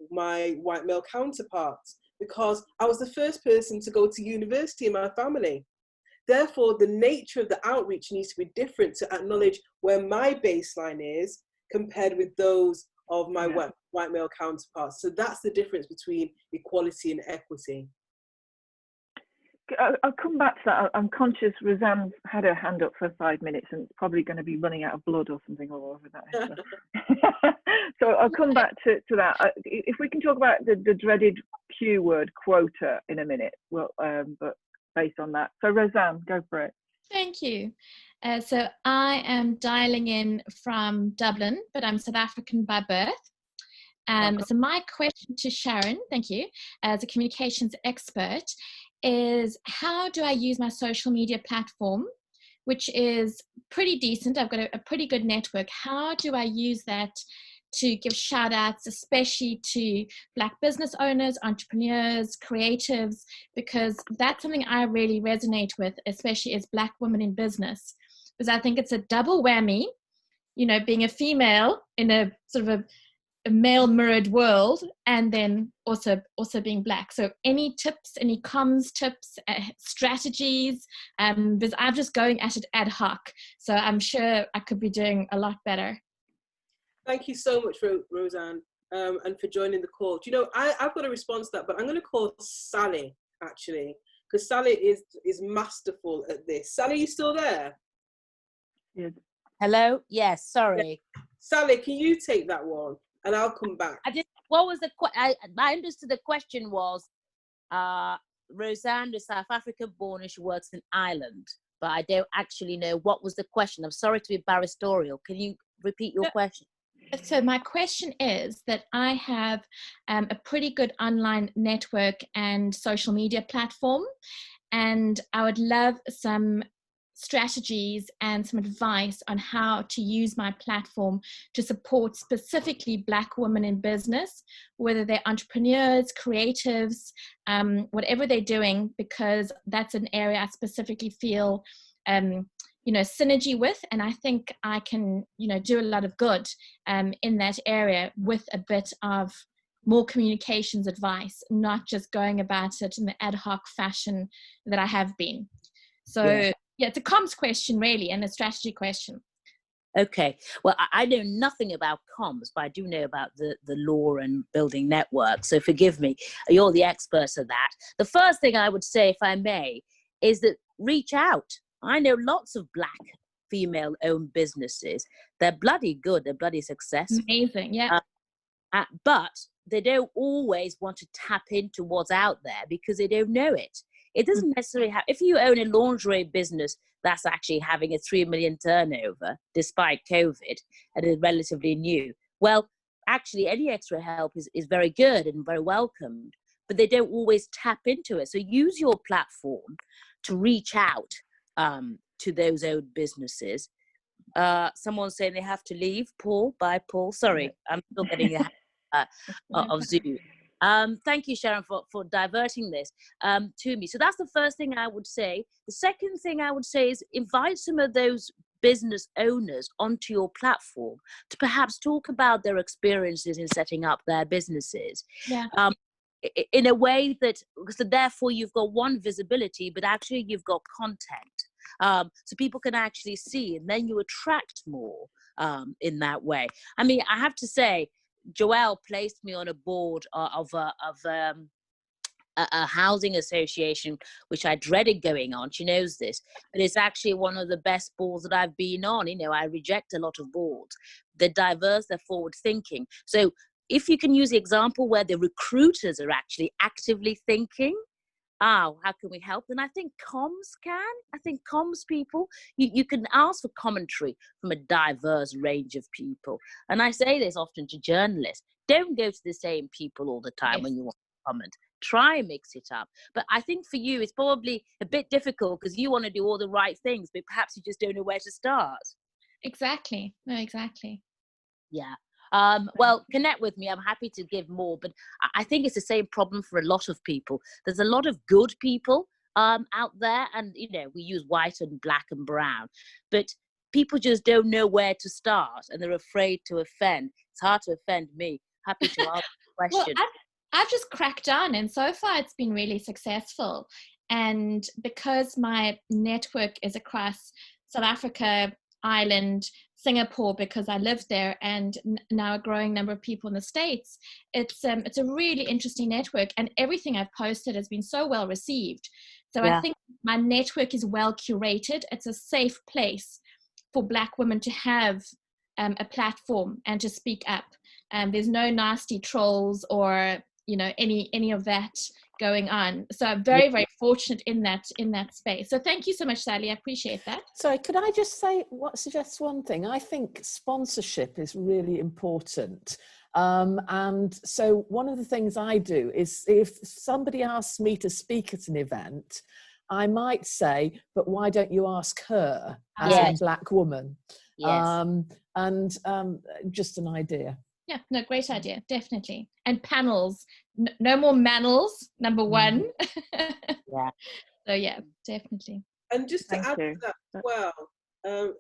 white male counterparts, because I was the first person to go to university in my family. Therefore, the nature of the outreach needs to be different to acknowledge where my baseline is compared with those of my white male counterparts. So that's the difference between equality and equity. I'll come back to that. I'm conscious Razan's had her hand up for 5 minutes and it's probably going to be running out of blood or something all over that. So I'll come back to that. If we can talk about the dreaded Q word, quota, in a minute, well, but based on that. So Razan, go for it. Thank you. So I am dialing in from Dublin, but I'm South African by birth. So my question to Sharon, thank you, as a communications expert, is how do I use my social media platform, which is pretty decent. I've got a pretty good network. How do I use that to give shout outs, especially to Black business owners, entrepreneurs, creatives, because that's something I really resonate with, especially as Black women in business, because I think it's a double whammy, you know, being a female in a sort of a male mirrored world, and then also being Black. So any tips, any comms tips, strategies, because I'm just going at it ad hoc. So I'm sure I could be doing a lot better. Thank you so much, Roseanne, and for joining the call. Do you know, I've got a response to that, but I'm going to call Sally, actually, because Sally is masterful at this. Sally, you still there? Yes. Hello? Yes, sorry. Yeah. Sally, can you take that one? And I'll come back. What was I understood the question was, Roseanne is South African born and she works in Ireland, but I don't actually know what was the question. I'm sorry to be barristorial. Can you repeat your question? So my question is that I have a pretty good online network and social media platform, and I would love some strategies and some advice on how to use my platform to support specifically Black women in business, whether they're entrepreneurs, creatives, whatever they're doing, because that's an area I specifically feel you know, synergy with, and I think I can, you know, do a lot of good in that area with a bit of more communications advice, not just going about it in the ad hoc fashion that I have been. So yeah, it's a comms question really, and a strategy question. Okay, well, I know nothing about comms, but I do know about the law and building networks, so forgive me, you're the experts of that. The first thing I would say, if I may, is that reach out. I know lots of Black female-owned businesses. They're bloody good. They're bloody successful. Amazing, yeah. But they don't always want to tap into what's out there because they don't know it. It doesn't necessarily have. If you own a lingerie business that's actually having a 3 million turnover despite COVID and is relatively new, well, actually any extra help is very good and very welcomed. But they don't always tap into it. So use your platform to reach out to those old businesses. Someone's saying they have to leave. Paul, bye, Paul. Sorry, I'm still getting of Zoom. Thank you, Sharon, for diverting this to me. So that's the first thing I would say. The second thing I would say is invite some of those business owners onto your platform to perhaps talk about their experiences in setting up their businesses. Yeah. In a way that, so therefore you've got one visibility, but actually you've got content. So people can actually see, and then you attract more in that way. I mean, I have to say, Joelle placed me on a board of a housing association, which I dreaded going on. She knows this, but it's actually one of the best boards that I've been on. You know, I reject a lot of boards. They're diverse, they're forward thinking. So if you can use the example where the recruiters are actually actively thinking, how can we help? And I think comms can. I think comms people, you can ask for commentary from a diverse range of people. And I say this often to journalists, don't go to the same people all the time when you want to comment. Try and mix it up. But I think for you, it's probably a bit difficult because you want to do all the right things, but perhaps you just don't know where to start. Exactly. No, exactly. Yeah. Well, connect with me. I'm happy to give more, but I think it's the same problem for a lot of people. There's a lot of good people out there, and you know, we use white and Black and brown, but people just don't know where to start, and they're afraid to offend. It's hard to offend me. Happy to answer the question. Well, I've just cracked on, and so far it's been really successful. And because my network is across South Africa, Ireland, Singapore, because I lived there, and now a growing number of people in the States, it's a really interesting network, and everything I've posted has been so well received. So I think my network is well curated. It's a safe place for Black women to have a platform and to speak up. There's no nasty trolls or, you know, any of that going on. So I'm very, very fortunate in that space. So thank you so much, Sally. I appreciate that. Sorry, could I just suggest one thing? I think sponsorship is really important. And so one of the things I do is, if somebody asks me to speak at an event, I might say, but why don't you ask her, as in black woman? Yes. Just an idea. Yeah, no, great idea, definitely. And panels, no more manels, number one. Yeah. So yeah, definitely. And just to Thank add you. to that as well,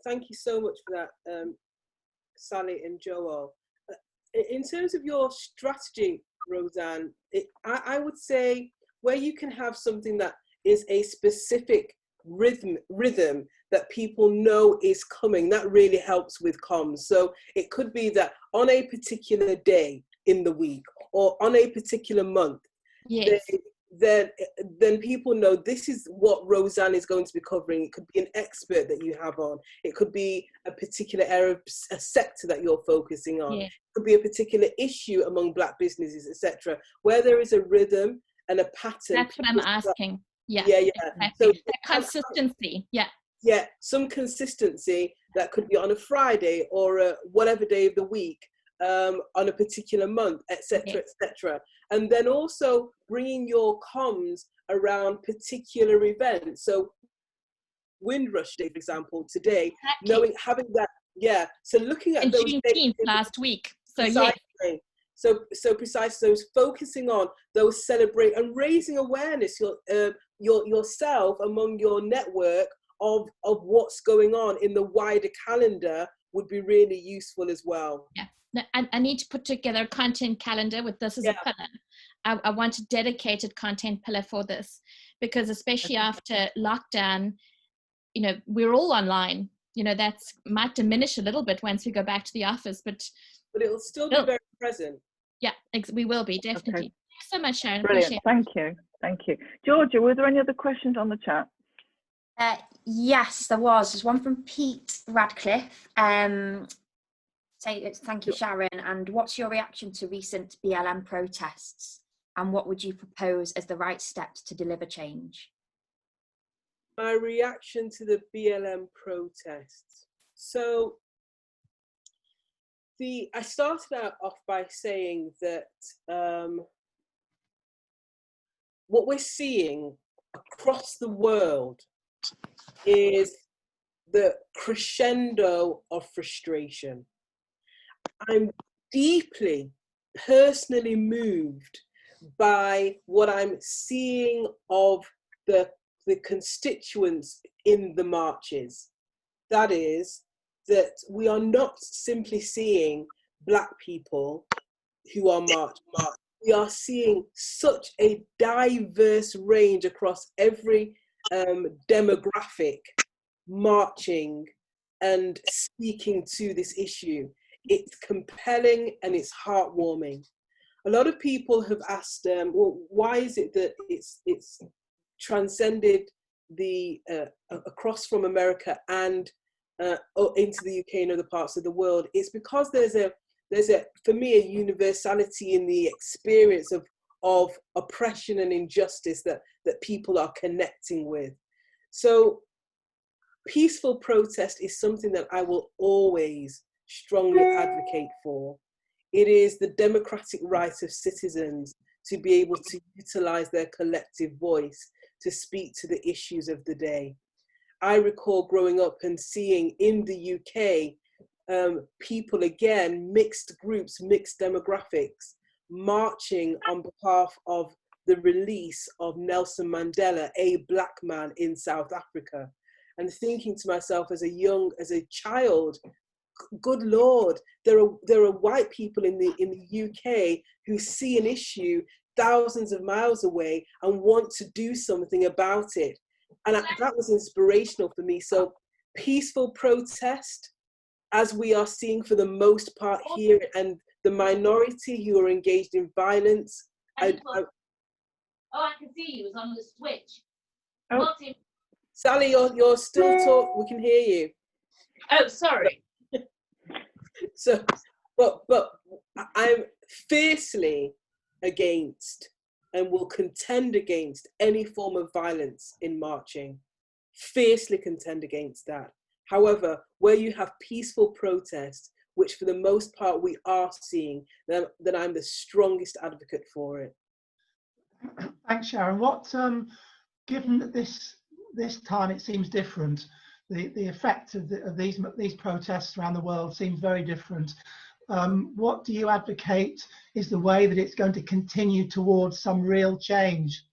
thank you so much for that, Sally and Joel. In terms of your strategy, Roseanne, I would say where you can have something that is a specific rhythm that people know is coming, that really helps with comms. So it could be that on a particular day in the week or on a particular month, yes, then people know this is what Roseanne is going to be covering. It could be an expert that you have on. It could be a particular area, a sector that you're focusing on. yeah. It could be a particular issue among Black businesses, etc. Where there is a rhythm and a pattern. That's what I'm asking. Yeah, yeah. exactly. So the consistency. Yeah, some consistency that could be on a Friday or a whatever day of the week, on a particular month, etc., etc. And then also bringing your comms around particular events. So Windrush Day, for example, today, exactly. having that, so looking at And those Juneteenth last week. So yes. So precisely, those focusing on those celebrate and raising awareness yourself among your network of what's going on in the wider calendar would be really useful as well. Yeah. No, I need to put together a content calendar with this as a pillar. I want a dedicated content pillar for this, because especially after lockdown, we're all online. That might diminish a little bit once we go back to the office, but it'll still be very present. Yeah, we will be, definitely. Okay. Thanks so much, Sharon. Brilliant. Thank you. Georgia, were there any other questions on the chat? Yes, there was. There's one from Pete Radcliffe. Thank you, Sharon. And what's your reaction to recent BLM protests? And what would you propose as the right steps to deliver change? My reaction to the BLM protests. So I started out off by saying that what we're seeing across the world is the crescendo of frustration. I'm deeply personally moved by what I'm seeing of the constituents in the marches. That is, that we are not simply seeing Black people who are marching. We are seeing such a diverse range across every demographic marching and speaking to this issue. It's compelling and it's heartwarming. A lot of people have asked, well, why is it that it's transcended the across from America and into the UK and other parts of the world? It's because there's a for me a universality in the experience of oppression and injustice that people are connecting with. So peaceful protest is something that I will always strongly advocate for. It is the democratic right of citizens to be able to utilize their collective voice to speak to the issues of the day. I recall growing up and seeing in the UK, people, again, mixed groups, mixed demographics, marching on behalf of the release of Nelson Mandela, a Black man in South Africa, and thinking to myself as a child, good Lord, there are white people in the UK who see an issue thousands of miles away and want to do something about it. And that was inspirational for me. So peaceful protest, as we are seeing for the most part here, and the minority who are engaged in violence. I can see you. It was on the switch. Oh. Sally, you're still talking. We can hear you. Oh, sorry. So, but I'm fiercely against and will contend against any form of violence in marching. Fiercely contend against that. However, where you have peaceful protest, which for the most part we are seeing, then I'm the strongest advocate for it. Thanks, Sharon. What, given that this time it seems different, the effect of these protests around the world seems very different. What do you advocate is the way that it's going to continue towards some real change?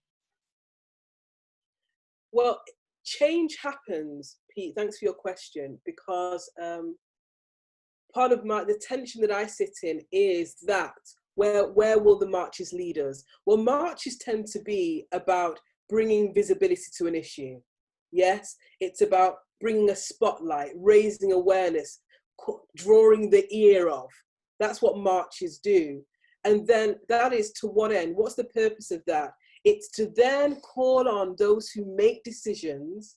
Well, change happens, Pete. Thanks for your question, because part of the tension that I sit in is that where will the marches lead us? Well, marches tend to be about bringing visibility to an issue. Yes, it's about bringing a spotlight, raising awareness, drawing the ear of. That's what marches do. And then that is to what end? What's the purpose of that? It's to then call on those who make decisions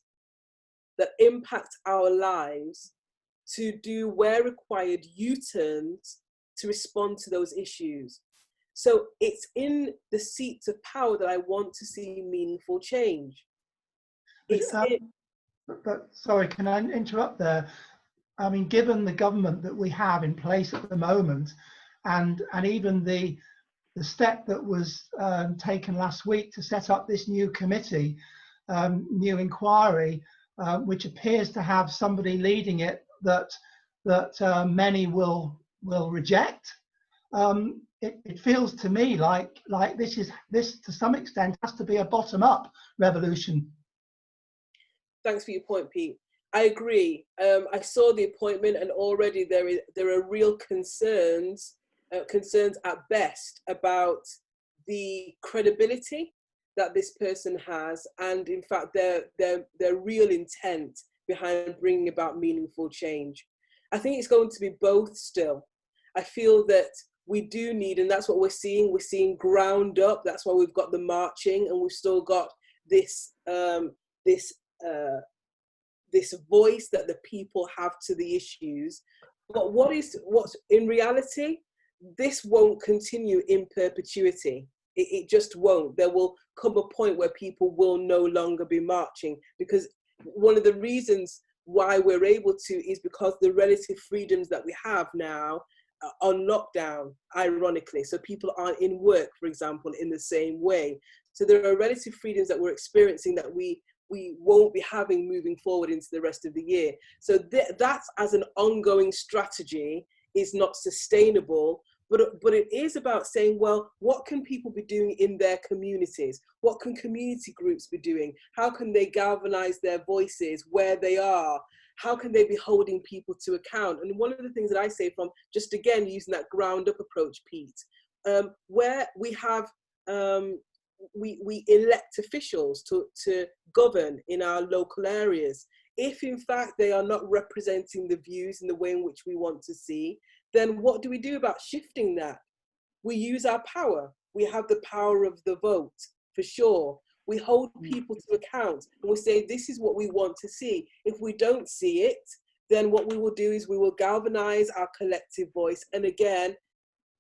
that impact our lives to do, where required, U-turns to respond to those issues. So it's in the seats of power that I want to see meaningful change. But sorry, can I interrupt there? I mean, given the government that we have in place at the moment, and even the step that was taken last week to set up this new committee, new inquiry, which appears to have somebody leading it that many will reject. It feels to me like this to some extent has to be a bottom-up revolution. Thanks for your point, Pete. I agree. I saw the appointment, and already there are real concerns at best about the credibility that this person has, and in fact their real intent behind bringing about meaningful change. I think it's going to be both still. I feel that we do need, and that's what we're seeing ground up. That's why we've got the marching, and we've still got this this voice that the people have to the issues. But what's in reality, this won't continue in perpetuity. It just won't. There will come a point where people will no longer be marching, because one of the reasons why we're able to is because the relative freedoms that we have now are on lockdown, ironically. So people aren't in work, for example, in the same way. So there are relative freedoms that we're experiencing that we won't be having moving forward into the rest of the year. So that's, as an ongoing strategy, is not sustainable. But it is about saying, well, what can people be doing in their communities? What can community groups be doing? How can they galvanize their voices where they are? How can they be holding people to account? And one of the things that I say, from just again using that ground up approach, Pete, where we have we elect officials to govern in our local areas. If in fact they are not representing the views in the way in which we want to see, then what do we do about shifting that? We use our power. We have the power of the vote, for sure. We hold people to account, and we say, this is what we want to see. If we don't see it, then what we will do is we will galvanize our collective voice, and again,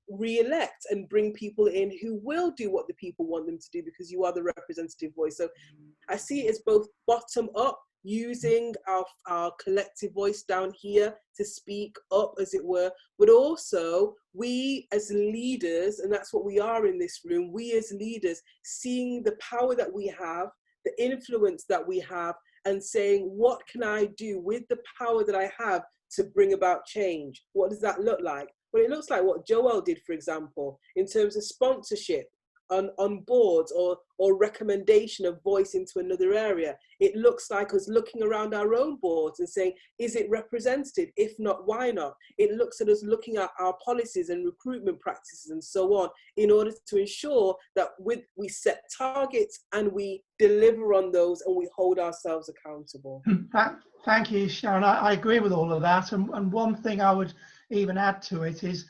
re-elect and bring people in who will do what the people want them to do, because you are the representative voice. So I see it as both bottom up, using our collective voice down here to speak up, as it were, but also we as leaders, and that's what we are in this room, we as leaders seeing the power that we have, the influence that we have, and saying, what can I do with the power that I have to bring about change? What does that look like? Well, it looks like what Joel did, for example, in terms of sponsorship on boards, or recommendation of voice into another area. It looks like us looking around our own boards and saying, is it representative? If not, why not? It looks at us looking at our policies and recruitment practices and so on, in order to ensure that we set targets and we deliver on those, and we hold ourselves accountable. Thank you, Sharon. I agree with all of that. And one thing I would even add to it is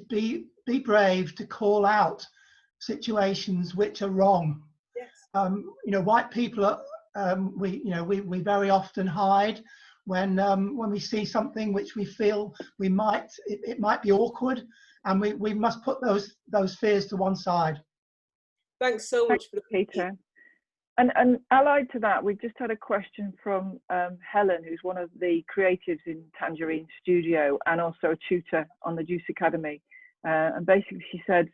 be brave to call out situations which are wrong. Yes. White people are, we very often hide when we see something which we feel it might be awkward, and we must put those fears to one side. Thanks so much, Peter. And allied to that, we've just had a question from Helen, who's one of the creatives in Tangerine Studio and also a tutor on the Juice Academy. And basically she said,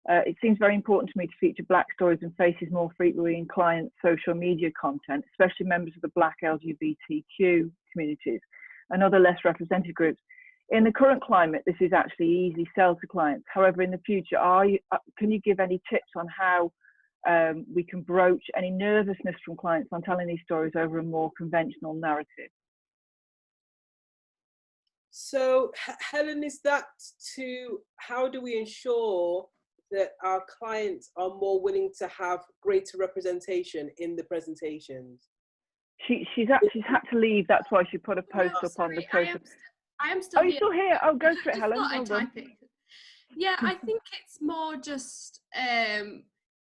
it seems very important to me to feature Black stories and faces more frequently in client social media content, especially members of the Black LGBTQ communities and other less represented groups. In the current climate, this is actually easy sell to clients. However, in the future, can you give any tips on how we can broach any nervousness from clients on telling these stories over a more conventional narrative? So, Helen, is that to how do we ensure that our clients are more willing to have greater representation in the presentations? She's had to leave. That's why she put a post up on the social. I am still. Oh, you're still here? Oh, go for it, I Helen. thought I'd type it. Yeah, I think it's more just,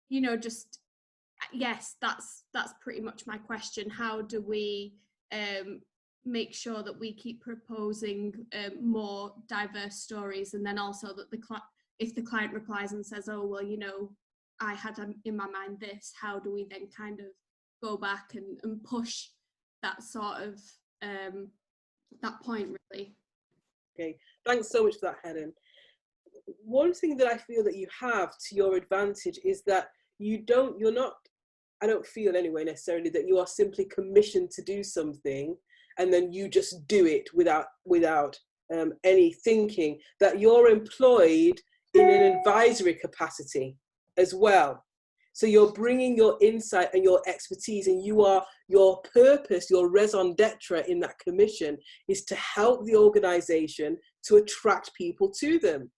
you know, just yes. That's pretty much my question. How do we make sure that we keep proposing more diverse stories, and then also that if the client replies and says, "Oh, well, you know, I had in my mind this," how do we then kind of go back and push that sort of that point, really? Okay, thanks so much for that, Helen. One thing that I feel that you have to your advantage is that you're not, I don't feel anyway necessarily that you are simply commissioned to do something and then you just do it without any thinking, that you're employed in an advisory capacity as well. So you're bringing your insight and your expertise, and your purpose, your raison d'etre in that commission is to help the organization to attract people to them.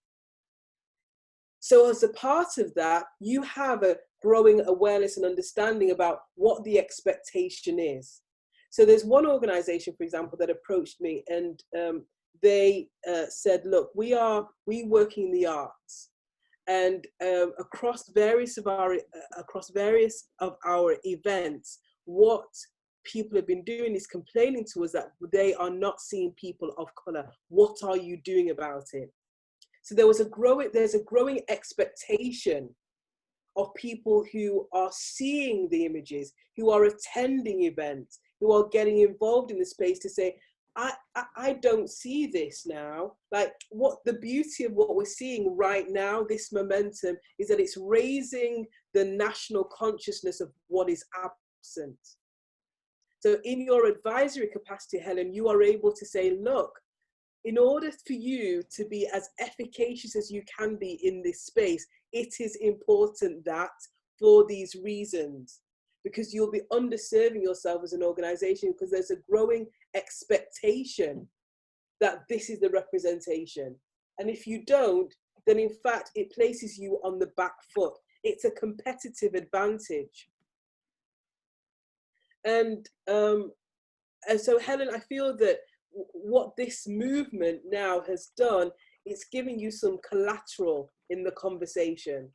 So as a part of that, you have a growing awareness and understanding about what the expectation is. So there's one organization, for example, that approached me, and they said, look, we work in the arts. And across various of our events, what people have been doing is complaining to us that they are not seeing people of color. What are you doing about it? So there's a growing expectation of people who are seeing the images, who are attending events, who are getting involved in the space to say, I don't see this now. Like, what the beauty of what we're seeing right now, this momentum, is that it's raising the national consciousness of what is absent. So in your advisory capacity, Helen, you are able to say, look, in order for you to be as efficacious as you can be in this space, it is important that for these reasons, because you'll be underserving yourself as an organization, because there's a growing expectation that this is the representation. And if you don't, then in fact, it places you on the back foot. It's a competitive advantage. And so, Helen, I feel that what this movement now has done, it's giving you some collateral in the conversation.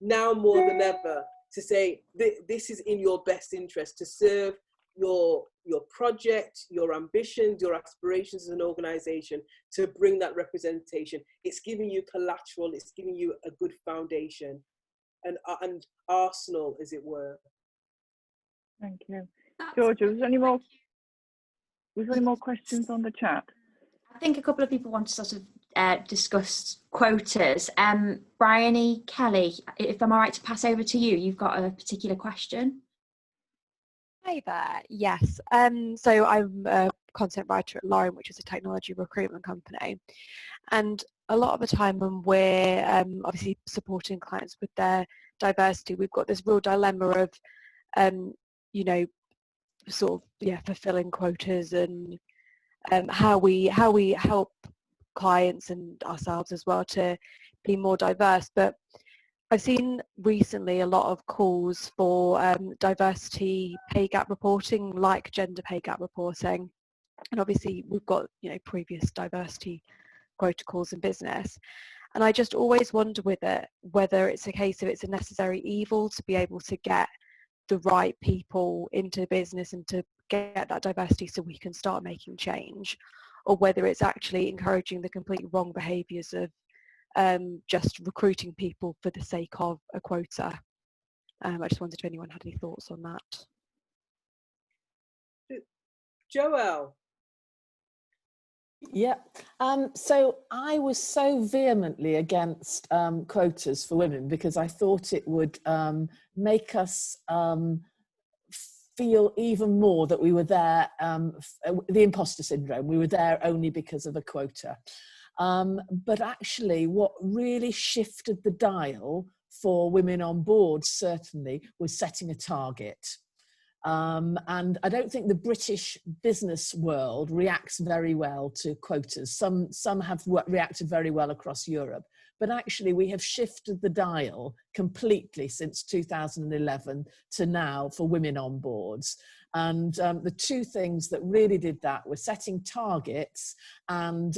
Now more than ever, to say this is in your best interest to serve your project, your ambitions, your aspirations as an organization, to bring that representation. It's giving you collateral, it's giving you a good foundation, and arsenal, as it were. Thank you. Georgia, was there any more questions on the chat? I think a couple of people want to sort of discuss quotas. Bryony Kelly, if I'm all right to pass over to you, you've got a particular question. Hi there. Yes. So I'm a content writer at Lauren, which is a technology recruitment company, and a lot of the time when we're obviously supporting clients with their diversity, we've got this real dilemma of you know, sort of fulfilling quotas and how we help clients and ourselves as well to be more diverse. But I've seen recently a lot of calls for diversity pay gap reporting, like gender pay gap reporting, and obviously we've got previous diversity protocols in business. And I just always wonder with it whether it's a case of it's a necessary evil to be able to get the right people into business and to get that diversity so we can start making change, or whether it's actually encouraging the completely wrong behaviours of just recruiting people for the sake of a quota. I just wondered if anyone had any thoughts on that. Joelle. Yeah, so I was so vehemently against quotas for women because I thought it would make us feel even more that we were there, the imposter syndrome, we were there only because of a quota. But actually what really shifted the dial for women on board certainly was setting a target. And I don't think the British business world reacts very well to quotas. Some have reacted very well across Europe, but actually we have shifted the dial completely since 2011 to now for women on boards. And the two things that really did that were setting targets and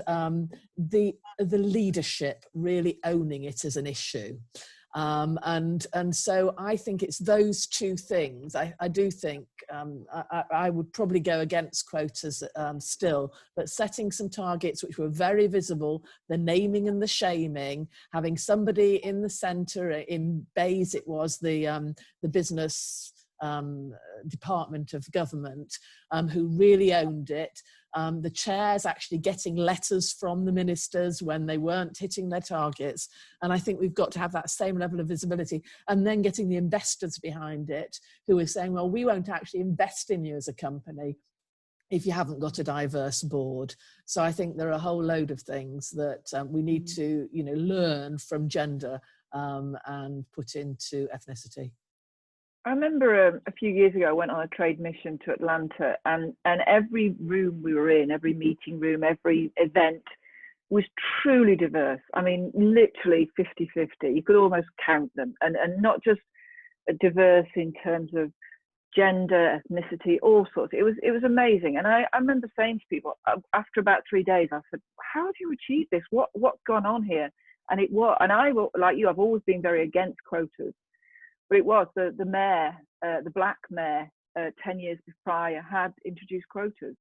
the leadership really owning it as an issue. And so I think it's those two things. I do think I would probably go against quotas still, but setting some targets which were very visible, the naming and the shaming, having somebody in the centre, in Bayes it was the business department of government who really owned it. The chairs actually getting letters from the ministers when they weren't hitting their targets. And I think we've got to have that same level of visibility, and then getting the investors behind it who are saying, well, we won't actually invest in you as a company if you haven't got a diverse board. So I think there are a whole load of things that we need to, learn from gender and put into ethnicity. I remember a few years ago, I went on a trade mission to Atlanta, and every room we were in, every meeting room, every event was truly diverse. I mean, literally 50-50. You could almost count them, and not just diverse in terms of gender, ethnicity, all sorts. It was amazing. And I remember saying to people after about 3 days, I said, how do you achieve this? What's gone on here? And I, like you, I've always been very against quotas. But it was the mayor, the black mayor, 10 years prior had introduced quotas.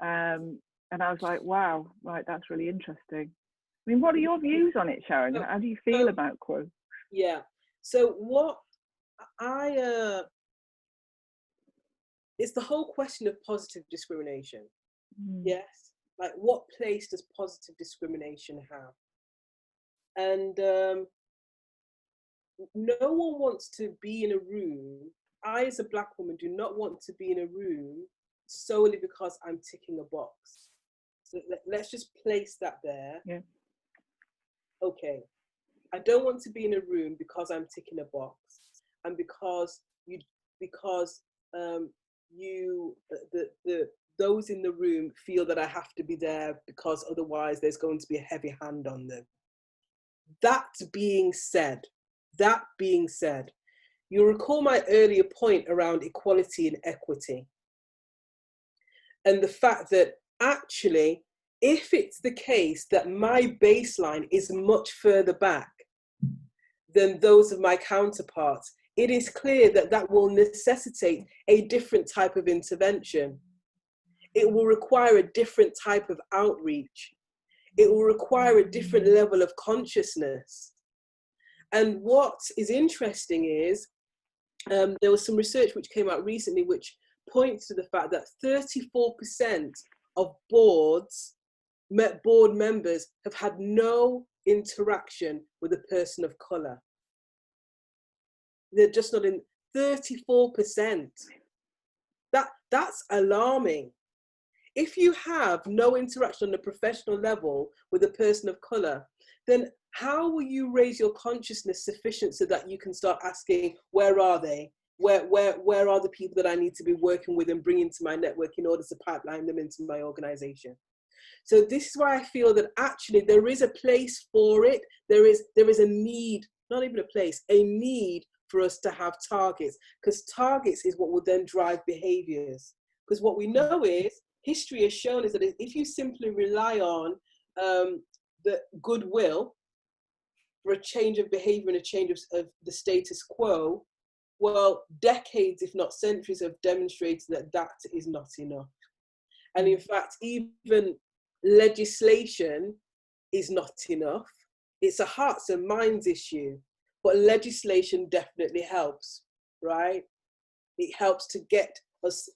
And I was like, wow, right, that's really interesting. I mean, what are your views on it, Sharon? How do you feel about quotas? Yeah, so what it's the whole question of positive discrimination. Yes, like what place does positive discrimination have? And no one wants to be in a room. I, as a black woman, do not want to be in a room solely because I'm ticking a box. So let's just place that there. Yeah. Okay. I don't want to be in a room because I'm ticking a box, and because those in the room feel that I have to be there because otherwise there's going to be a heavy hand on them. That being said, you'll recall my earlier point around equality and equity, and the fact that actually, if it's the case that my baseline is much further back than those of my counterparts, it is clear that that will necessitate a different type of intervention. It will require a different type of outreach. It will require a different level of consciousness. And what is interesting is there was some research which came out recently which points to the fact that 34% of board members have had no interaction with a person of colour. They're just not in 34%. That's alarming. If you have no interaction on a professional level with a person of colour, then how will you raise your consciousness sufficient so that you can start asking, where are they? Where are the people that I need to be working with and bring into my network in order to pipeline them into my organisation? So this is why I feel that actually there is a place for it. There is a need, not even a place, a need for us to have targets, because targets is what will then drive behaviours. Because what we know is, history has shown is that if you simply rely on the goodwill for a change of behaviour and a change of the status quo, well, decades, if not centuries, have demonstrated that that is not enough. And in fact, even legislation is not enough. It's a hearts and minds issue. but legislation definitely helps, right? It helps to get us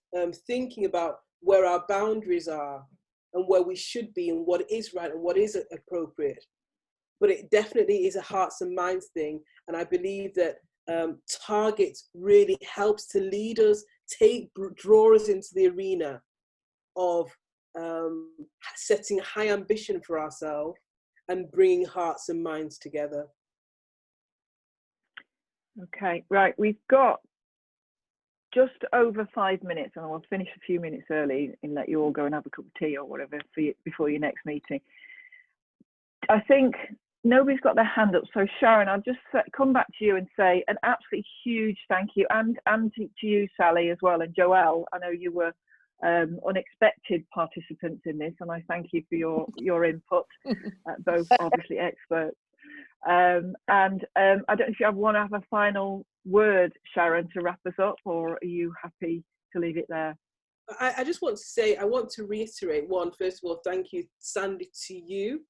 thinking about where our boundaries are and where we should be and what is right and what is appropriate. But it definitely is a hearts and minds thing. And I believe that targets really helps to lead us, draw us into the arena of setting high ambition for ourselves and bringing hearts and minds together. Okay, right, we've got just over 5 minutes, and I'll finish a few minutes early and let you all go and have a cup of tea or whatever for you, before your next meeting. I think nobody's got their hand up, so Sharon, I'll just come back to you and say an absolutely huge thank you, and to you, Sally, as well, and Joelle. I know you were unexpected participants in this, and I thank you for your input, both obviously experts. I don't know if you want to have a final word, Sharon, to wrap us up, or are you happy to leave it there? I just want to say, I want to reiterate one, first of all, thank you, Sandy, to you.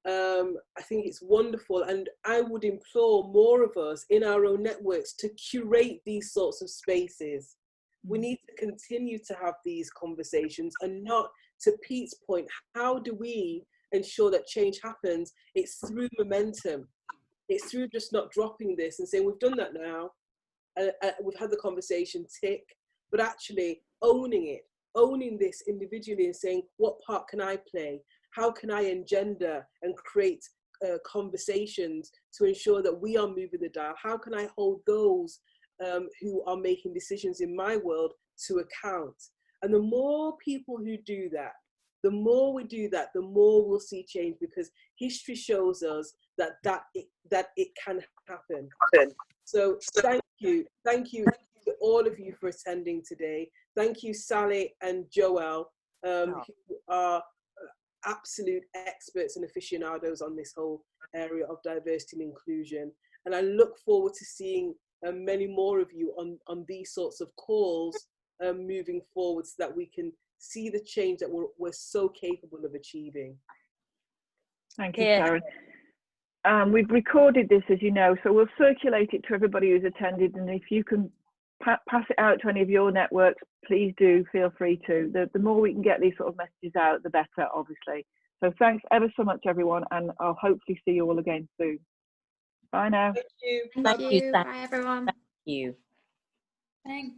I think it's wonderful, and I would implore more of us in our own networks to curate these sorts of spaces. We need to continue to have these conversations, and not, to Pete's point, how do we ensure that change happens? It's through momentum. It's through just not dropping this and saying, we've done that now, we've had the conversation, tick, but actually owning this individually and saying, what part can I play? How can I engender and create conversations to ensure that we are moving the dial? How can I hold those who are making decisions in my world to account? And the more people who do that, the more we do that, the more we'll see change, because history shows us that it can happen. So thank you to all of you for attending today. Thank you, Sally and Joelle, who are absolute experts and aficionados on this whole area of diversity and inclusion. And I look forward to seeing many more of you on these sorts of calls moving forward, so that we can see the change that we're so capable of achieving. Thank you, Sharon. We've recorded this, as you know, so we'll circulate it to everybody who's attended, and if you can pass it out to any of your networks, please do feel free to. The more we can get these sort of messages out, the better, obviously. So thanks ever so much, everyone, and I'll hopefully see you all again soon. Bye now. Thank you. Thank you. Bye, everyone. Thank you. Thanks.